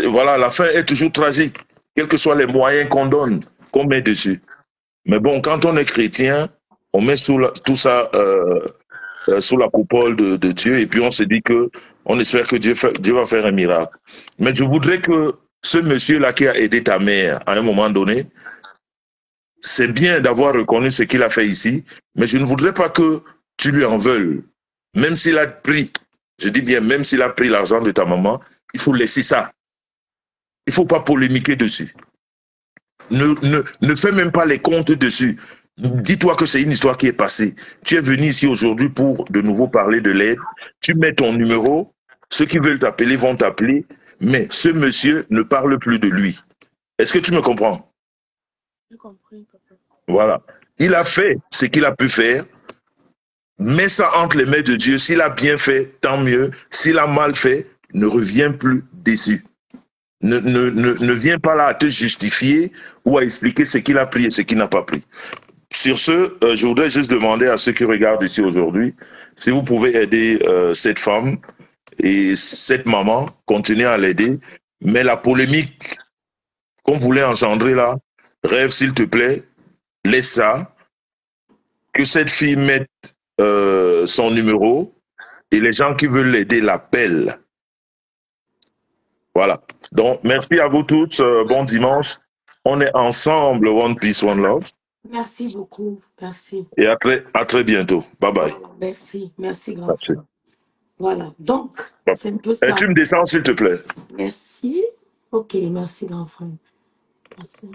voilà, la fin est toujours tragique, quels que soient les moyens qu'on donne, qu'on met dessus. Mais bon, quand on est chrétien, on met tout ça sous la coupole de Dieu et puis on se dit que, on espère que Dieu va faire un miracle. Mais je voudrais que ce monsieur-là qui a aidé ta mère à un moment donné, c'est bien d'avoir reconnu ce qu'il a fait ici, mais je ne voudrais pas que tu lui en veuilles. Même s'il a pris, je dis bien, même s'il a pris l'argent de ta maman, il faut laisser ça. Il ne faut pas polémiquer dessus. Ne fais même pas les comptes dessus. Dis-toi que c'est une histoire qui est passée. Tu es venu ici aujourd'hui pour de nouveau parler de l'aide. Tu mets ton numéro. Ceux qui veulent t'appeler vont t'appeler. Mais ce monsieur ne parle plus de lui. Est-ce que tu me comprends? J'ai compris, papa. Voilà. Il a fait ce qu'il a pu faire. Mets ça entre les mains de Dieu. S'il a bien fait, tant mieux. S'il a mal fait, ne reviens plus dessus. Ne viens pas là à te justifier ou à expliquer ce qu'il a pris et ce qu'il n'a pas pris. Sur ce, je voudrais juste demander à ceux qui regardent ici aujourd'hui, si vous pouvez aider cette femme et cette maman, continuez à l'aider. Mais la polémique qu'on voulait engendrer là, Rêve, s'il te plaît, laisse ça. Que cette fille mette son numéro et les gens qui veulent l'aider l'appellent. Voilà. Donc, merci à vous tous. Bon dimanche. On est ensemble, One Peace, One Love. Merci beaucoup. Merci. Et à très bientôt. Bye bye. Merci. Merci, grand frère. Voilà. Donc, c'est un peu Et ça. tu me descends, s'il te plaît. Merci. Ok, merci, grand frère. Merci.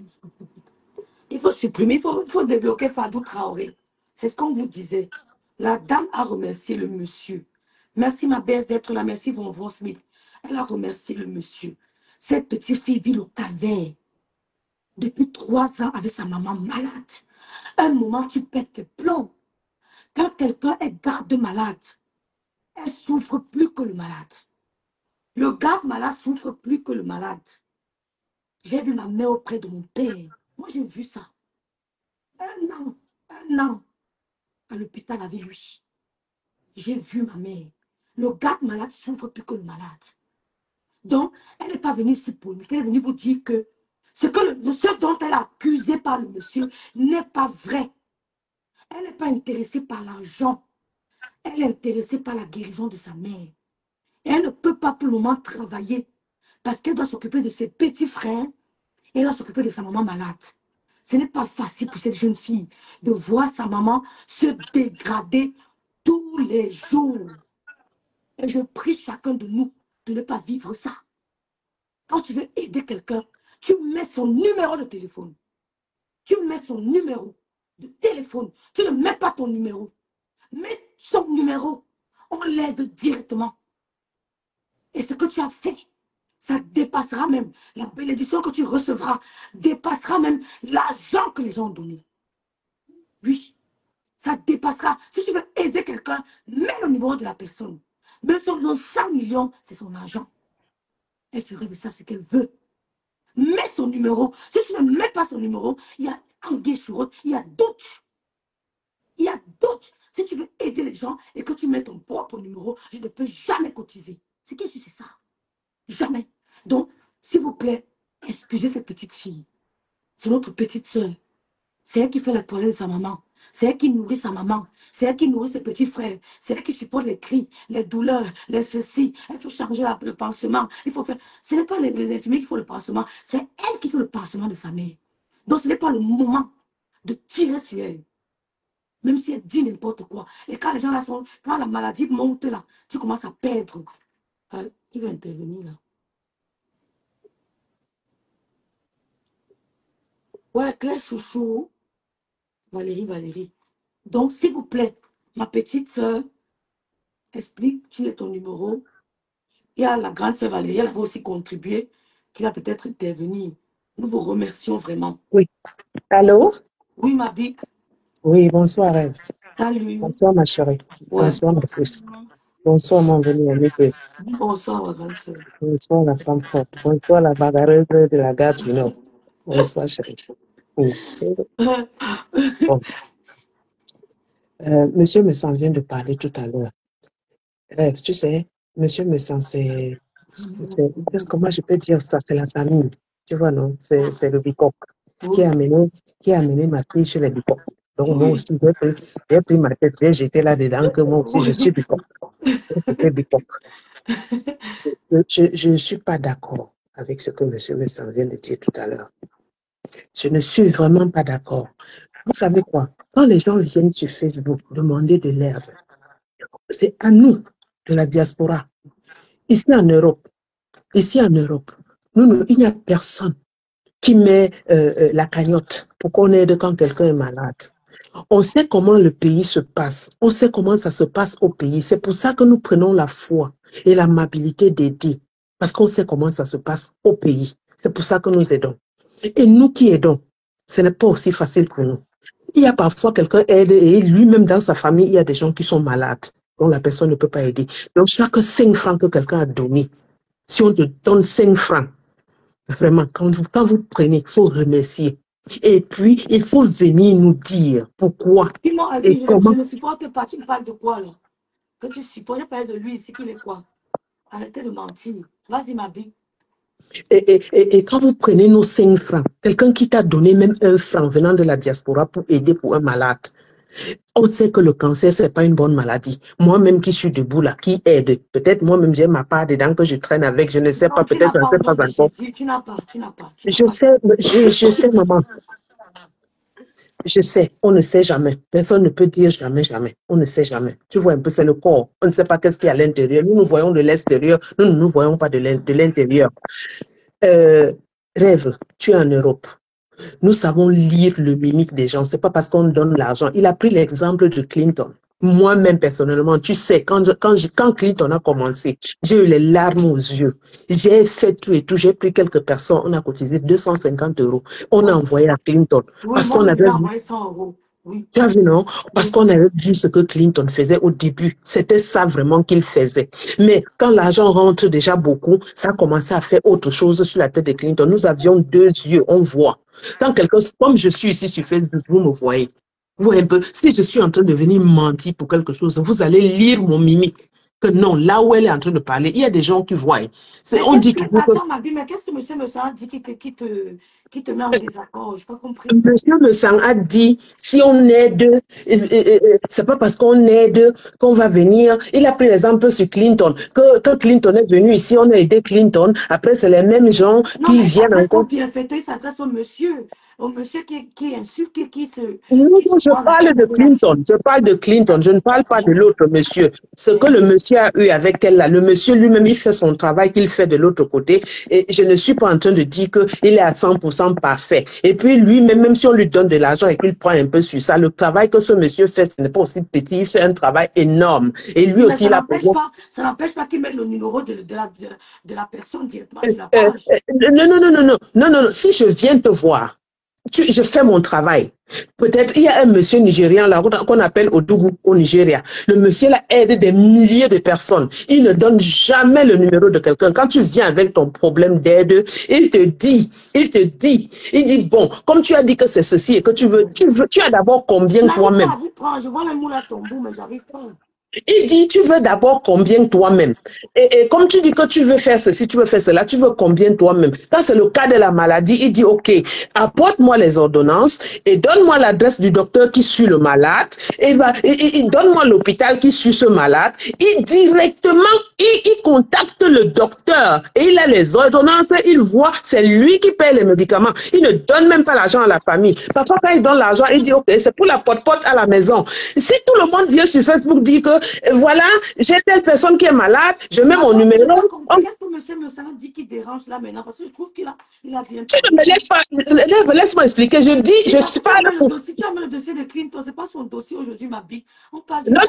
Il faut supprimer, il faut débloquer Fadou Traoré. C'est ce qu'on vous disait. La dame a remercié le monsieur. Merci, ma belle, d'être là. Merci, Von Smith. Elle a remercié le monsieur. Cette petite fille vit le calvaire. Depuis 3 ans avec sa maman malade. Un moment, tu pètes les plombs. Quand quelqu'un est garde malade, elle souffre plus que le malade. Le garde malade souffre plus que le malade. J'ai vu ma mère auprès de mon père. Moi, j'ai vu ça. Un an à l'hôpital avec lui. J'ai vu ma mère. Le garde malade souffre plus que le malade. Donc, elle n'est pas venue ici pour nous. Elle est venue vous dire que ce dont elle est accusée par le monsieur n'est pas vrai. Elle n'est pas intéressée par l'argent. Elle est intéressée par la guérison de sa mère. Et elle ne peut pas pour le moment travailler parce qu'elle doit s'occuper de ses petits frères et elle doit s'occuper de sa maman malade. Ce n'est pas facile pour cette jeune fille de voir sa maman se dégrader tous les jours. Et je prie chacun de nous de ne pas vivre ça. Quand tu veux aider quelqu'un, tu mets son numéro de téléphone. Tu mets son numéro de téléphone. Tu ne mets pas ton numéro. Mets son numéro. On l'aide directement. Et ce que tu as fait, ça dépassera même, la bénédiction que tu recevras dépassera même l'argent que les gens ont donné. Oui, ça dépassera. Si tu veux aider quelqu'un, mets le numéro de la personne. Même si on donne 100 millions, c'est son argent. Elle ferait de ça ce qu'elle veut. Mets son numéro. Si tu ne mets pas son numéro, il y a Anguille sur autre, il y a d'autres. Il y a d'autres. Si tu veux aider les gens et que tu mets ton propre numéro, je ne peux jamais cotiser. C'est qui c'est ça? Jamais. Donc, s'il vous plaît, excusez cette petite fille. C'est notre petite soeur. C'est elle qui fait la toilette de sa maman. C'est elle qui nourrit sa maman. C'est elle qui nourrit ses petits frères. C'est elle qui supporte les cris, les douleurs, les ceci. Il faut changer le pansement. Il faut faire. Ce n'est pas les infirmiers qui font le pansement. C'est elle qui fait le pansement de sa mère. Donc, ce n'est pas le moment de tirer sur elle. Même si elle dit n'importe quoi. Et quand les gens là sont. Quand la maladie monte là, tu commences à perdre. Qui va intervenir là? Ouais, Claire Chouchou. Valérie. Donc, s'il vous plaît, ma petite soeur, explique, tu es ton numéro. Il y a la grande soeur Valérie, elle va aussi contribuer, qui va peut-être intervenir. Nous vous remercions vraiment. Oui. Allô? Oui, ma bique. Oui, bonsoir, Rêve. Salut. Bonsoir, ma chérie. Ouais. Bonsoir, ma puce. Bonsoir, mon venu ami. Bonsoir, ma grande sœur. Bonsoir, la femme forte. Bonsoir, la bagarreuse de la gare du Nord. Bonsoir, chérie. Oui. Bon. Monsieur Messan vient de parler tout à l'heure. Rêve, tu sais, Monsieur Messan, comment je peux dire ça? C'est la famille. Tu vois, non? C'est le bicoque qui a amené ma fille chez les bicoques. Donc, moi aussi, j'ai pris ma tête, j'ai jeté là-dedans que moi aussi, je suis bicoque. C'était bicoque. Je ne suis pas d'accord avec ce que M. Messan vient de dire tout à l'heure. Je ne suis vraiment pas d'accord. Vous savez quoi? Quand les gens viennent sur Facebook demander de l'aide, c'est à nous, de la diaspora. Ici en Europe, il n'y a personne qui met la cagnotte pour qu'on aide quand quelqu'un est malade. On sait comment le pays se passe. On sait comment ça se passe au pays. C'est pour ça que nous prenons la foi et l'amabilité d'aider. Parce qu'on sait comment ça se passe au pays. C'est pour ça que nous aidons. Et nous qui aidons, ce n'est pas aussi facile pour nous. Il y a parfois quelqu'un aide et lui-même dans sa famille, il y a des gens qui sont malades, dont la personne ne peut pas aider. Donc chaque 5 francs que quelqu'un a donné, si on te donne 5 francs, vraiment, quand vous prenez, il faut remercier. Et puis, il faut venir nous dire pourquoi et comment. Je ne supporte pas. Tu parles de quoi, là? Que tu supportes, je parle de lui ici, qu'il est quoi? Arrêtez de mentir. Vas-y, ma bille. Et quand vous prenez nos 5 francs, quelqu'un qui t'a donné même 1 franc venant de la diaspora pour aider pour un malade, on sait que le cancer, ce n'est pas une bonne maladie. Moi-même qui suis debout là, qui aide, peut-être moi-même j'ai ma part dedans que je traîne avec, je ne sais pas, peut-être je ne sais pas encore. Tu n'as pas. Je sais, maman. Je sais, on ne sait jamais. Personne ne peut dire jamais, jamais. On ne sait jamais. Tu vois un peu, c'est le corps. On ne sait pas qu'est-ce qu'il y a à l'intérieur. Nous voyons de l'extérieur, nous ne nous voyons pas de l'intérieur. Rêve, tu es en Europe. Nous savons lire le mimique des gens. Ce n'est pas parce qu'on donne l'argent. Il a pris l'exemple de Clinton. Moi-même, personnellement, tu sais, quand Clinton a commencé, j'ai eu les larmes aux yeux. J'ai fait tout et tout. J'ai pris quelques personnes. On a cotisé 250 €. On a envoyé à Clinton. Oui, parce moi, qu'on avait envoyé 100 €. Oui. Tu as vu, non? Parce qu'on avait vu ce que Clinton faisait au début. C'était ça vraiment qu'il faisait. Mais quand l'argent rentre déjà beaucoup, ça a commencé à faire autre chose sur la tête de Clinton. Nous avions 2 yeux, on voit. Quand quelqu'un, comme je suis ici sur Facebook, vous me voyez. Vous voyez un peu, si je suis en train de venir mentir pour quelque chose, vous allez lire mon mimique. Que non, là où elle est en train de parler, il y a des gens qui voient. On dit toujours que... Attends, ma vie, mais qu'est-ce que M. Messan a dit qui te met en désaccord? Je n'ai pas compris. M. Messan a dit, si on aide, c'est pas parce qu'on aide qu'on va venir. Il a pris l'exemple sur Clinton. Que quand Clinton est venu ici, on a aidé Clinton. Après, c'est les mêmes gens qui viennent encore. Il s'adresse au monsieur qui insulte, qui se... Non, je parle de Clinton. Je parle de Clinton. Je ne parle pas de l'autre monsieur. Ce que le monsieur a eu avec elle là, le monsieur lui-même, il fait son travail qu'il fait de l'autre côté. Et je ne suis pas en train de dire qu'il est à 100% parfait. Et puis lui-même, même si on lui donne de l'argent et qu'il prend un peu sur ça, le travail que ce monsieur fait, ce n'est pas aussi petit. Il fait un travail énorme. Et lui aussi, ça n'empêche pas qu'il mette le numéro de la personne directement sur la page. Non. Si je viens te voir, je fais mon travail. Peut-être il y a un monsieur nigérian là qu'on appelle Odougou au Nigeria. Le monsieur là aide des milliers de personnes. Il ne donne jamais le numéro de quelqu'un. Quand tu viens avec ton problème d'aide, il dit bon, comme tu as dit que c'est ceci et que tu as d'abord combien toi-même? Je vois le moule à ton bout, mais j'arrive pas. Il dit, tu veux d'abord combien toi-même? Et comme tu dis que tu veux faire ceci, tu veux faire cela, tu veux combien toi-même? Quand c'est le cas de la maladie, il dit, ok, apporte-moi les ordonnances et donne-moi l'adresse du docteur qui suit le malade et donne-moi l'hôpital qui suit ce malade. Il directement, il contacte le docteur et il a les ordonnances, il voit, c'est lui qui paye les médicaments. Il ne donne même pas l'argent à la famille. Parfois, quand il donne l'argent, il dit, ok, c'est pour la pote-pote à la maison. Si tout le monde vient sur Facebook dire que voilà, j'ai telle personne qui est malade, je mets mon numéro. Qu'est-ce que monsieur Messana dit qui dérange là maintenant? Parce que je trouve qu'il a bien... Tu ne me laisses pas, laisse-moi expliquer. Je dis, je suis pas là pour... Tu as mis le dossier de Clinton, c'est pas son dossier aujourd'hui, ma bille. On parle Non.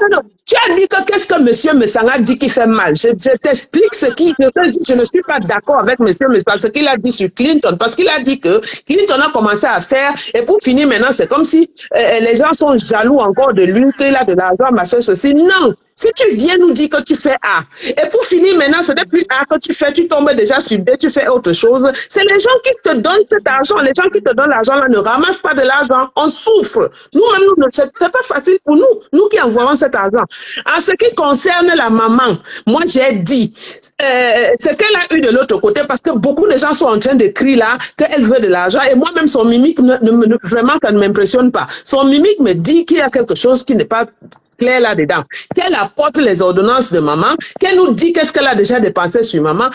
Tu as dit que qu'est-ce que monsieur Messana dit qui fait mal. Je t'explique ce qui... Je ne suis pas d'accord avec monsieur Messana, ce qu'il a dit sur Clinton, parce qu'il a dit que Clinton a commencé à faire, et pour finir maintenant, c'est comme si les gens sont jaloux encore de lui, qu'il a de l'argent, machin, ceci. Non. Si tu viens nous dire que tu fais A, et pour finir maintenant, ce n'est plus A que tu fais, tu tombes déjà sur B, tu fais autre chose. C'est les gens qui te donnent cet argent. Les gens qui te donnent l'argent là ne ramassent pas de l'argent. On souffre. Nous-mêmes, c'est pas facile pour nous qui envoyons cet argent. En ce qui concerne la maman, moi j'ai dit ce qu'elle a eu de l'autre côté, parce que beaucoup de gens sont en train d'écrire là qu'elle veut de l'argent, et moi-même son mimique, vraiment ça ne m'impressionne pas. Son mimique me dit qu'il y a quelque chose qui n'est pas clair là-dedans, qu'elle apporte les ordonnances de maman, qu'elle nous dit qu'est-ce qu'elle a déjà dépensé sur maman.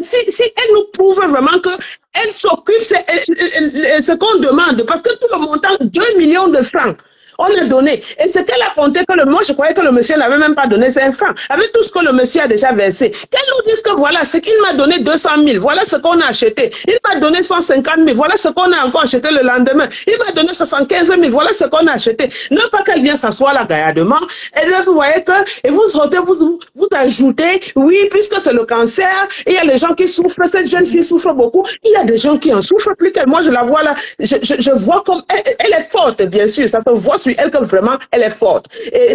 Si elle nous prouve vraiment que elle s'occupe, c'est ce qu'on demande, parce que tout le montant, 2 millions de francs, on a donné. Et ce qu'elle a compté, moi je croyais que le monsieur n'avait même pas donné 5 francs. Avec tout ce que le monsieur a déjà versé. Qu'elle nous dise que voilà, ce qu'il m'a donné 200 000, voilà ce qu'on a acheté. Il m'a donné 150 000, voilà ce qu'on a encore acheté le lendemain. Il m'a donné 75 000, voilà ce qu'on a acheté. Non pas qu'elle vienne s'asseoir là gaillardement. Et là, vous voyez que, et vous sortez, vous ajoutez, oui, puisque c'est le cancer, il y a les gens qui souffrent, cette jeune fille souffre beaucoup. Il y a des gens qui en souffrent plus qu'elle. Moi, je la vois là, je vois comme, elle est forte, bien sûr, ça se voit sur elle que vraiment elle est forte, et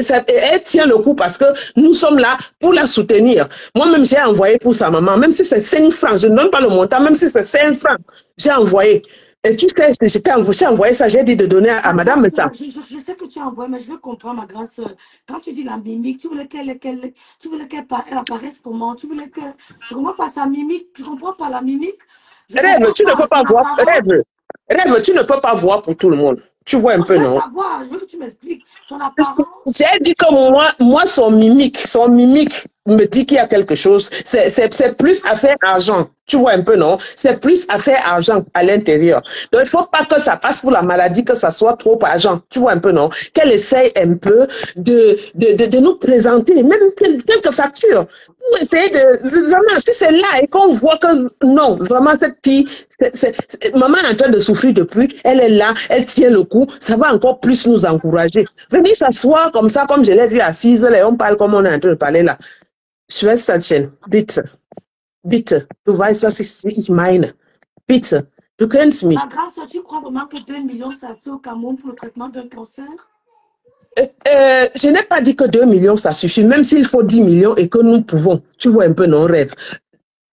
elle tient le coup parce que nous sommes là pour la soutenir. Moi-même j'ai envoyé pour sa maman, même si c'est 5 francs, je ne donne pas le montant, même si c'est 5 francs, j'ai envoyé. Et tu sais, j'ai envoyé ça, j'ai dit de donner à madame ça. Je sais que tu as envoyé, mais je veux comprendre, ma grande soeur. Quand tu dis la mimique, tu voulais qu'elle apparaisse comment? Tu voulais que... Je comprends pas sa mimique, je comprends pas la mimique. Rêve, tu ne peux pas voir. Rêve, tu ne peux pas voir pour tout le monde. Tu vois un peu, non? Je veux que tu m'expliques son apparence. J'ai dit que moi, son mimique me dit qu'il y a quelque chose. C'est plus affaire argent. Tu vois un peu, non? C'est plus affaire argent à l'intérieur. Donc, il ne faut pas que ça passe pour la maladie, que ça soit trop argent. Tu vois un peu, non? Qu'elle essaye un peu de nous présenter, même quelques factures. Pour essayer vraiment, si c'est là et qu'on voit que non, vraiment, cette fille, maman est en train de souffrir depuis, elle est là, elle tient le coup, ça va encore plus nous encourager. Venir s'asseoir comme ça, comme je l'ai vu assise, là, et on parle comme on est en train de parler là. Schwesterchen, bitte, du weißt, was ich meine. Bitte, du kennst mich. Ma grâce, tu crois vraiment que 2 millions, c'est assez au Cameroun pour le traitement d'un cancer? Je n'ai pas dit que 2 millions, ça suffit, même s'il faut 10 millions et que nous pouvons. Tu vois un peu nos rêves.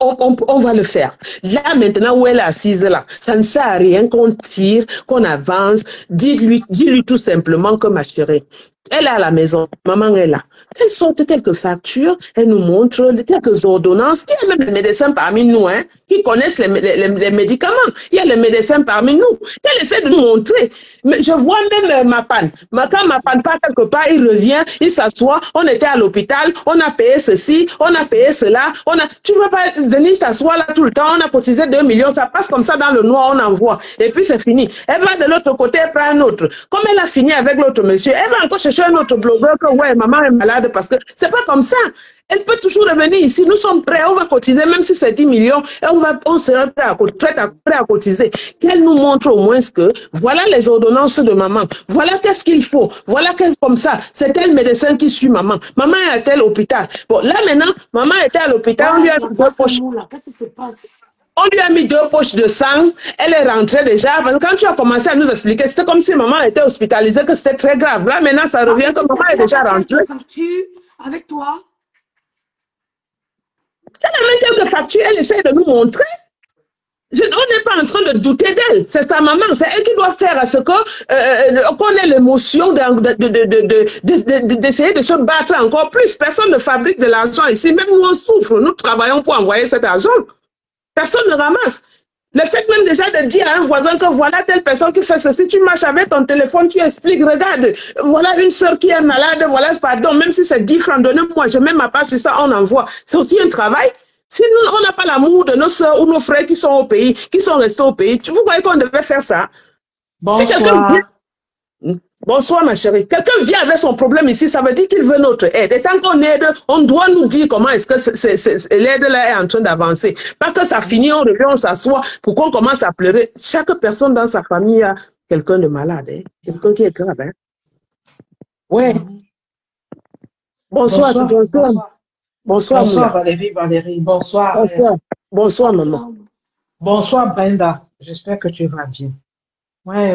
On va le faire. Là, maintenant, où elle est assise là, ça ne sert à rien qu'on tire, qu'on avance. Dis-lui tout simplement que ma chérie, elle est à la maison, maman est là. Elle sorte quelques factures, elle nous montre quelques ordonnances. Il y a même les médecins parmi nous, hein, qui connaissent les médicaments. Il y a les médecins parmi nous. Elle essaie de nous montrer. Mais je vois même ma panne. Quand ma panne part quelque part, il revient, il s'assoit. On était à l'hôpital, on a payé ceci, on a payé cela. Tu ne veux pas venir s'asseoir là tout le temps. On a cotisé 2 millions, ça passe comme ça dans le noir, on envoie. Et puis c'est fini. Elle va de l'autre côté, elle prend un autre. Comme elle a fini avec l'autre monsieur, elle va encore chercher un autre blogueur que ouais, maman est malade parce que c'est pas comme ça. Elle peut toujours revenir ici. Nous sommes prêts. On va cotiser, même si c'est 10 millions. Et on sera prêt à cotiser. Qu'elle nous montre au moins que voilà les ordonnances de maman. Voilà qu'est-ce qu'il faut. Voilà qu'est-ce comme ça. C'est tel médecin qui suit maman. Maman est à tel hôpital. Bon, là maintenant, maman était à l'hôpital. On lui a mis 2 poches. Qu'est-ce qui se passe? On lui a mis 2 poches de sang. Elle est rentrée déjà. Parce que quand tu as commencé à nous expliquer, c'était comme si maman était hospitalisée, que c'était très grave. Là maintenant, ça revient que maman est déjà rentrée. Avec toi? Elle a même quelques factures, elle essaie de nous montrer. On n'est pas en train de douter d'elle. C'est sa maman, c'est elle qui doit faire à ce que qu'on ait l'émotion d'essayer de se battre encore plus. Personne ne fabrique de l'argent ici. Même nous, on souffre. Nous travaillons pour envoyer cet argent. Personne ne ramasse. Le fait même déjà de dire à un voisin que voilà telle personne qui fait ceci, tu marches avec ton téléphone, tu expliques, regarde, voilà une soeur qui est malade, voilà, pardon, même si c'est 10 francs, donnez-moi, je mets ma part sur ça, on envoie. C'est aussi un travail. Si nous, on n'a pas l'amour de nos soeurs ou nos frères qui sont au pays, qui sont restés au pays, vous voyez qu'on devait faire ça. Bonsoir. Bonsoir, ma chérie. Quelqu'un vient avec son problème ici, ça veut dire qu'il veut notre aide. Et tant qu'on aide, on doit nous dire comment est-ce que l'aide là est en train d'avancer. Pas que ça finit, on revient, on s'assoit pour qu'on commence à pleurer. Chaque personne dans sa famille a quelqu'un de malade, hein? Quelqu'un qui est grave. Hein? Ouais. Bonsoir. Bonsoir Valérie. Bonsoir. Bonsoir, maman. Bonsoir Brenda. J'espère que tu vas bien. Ouais.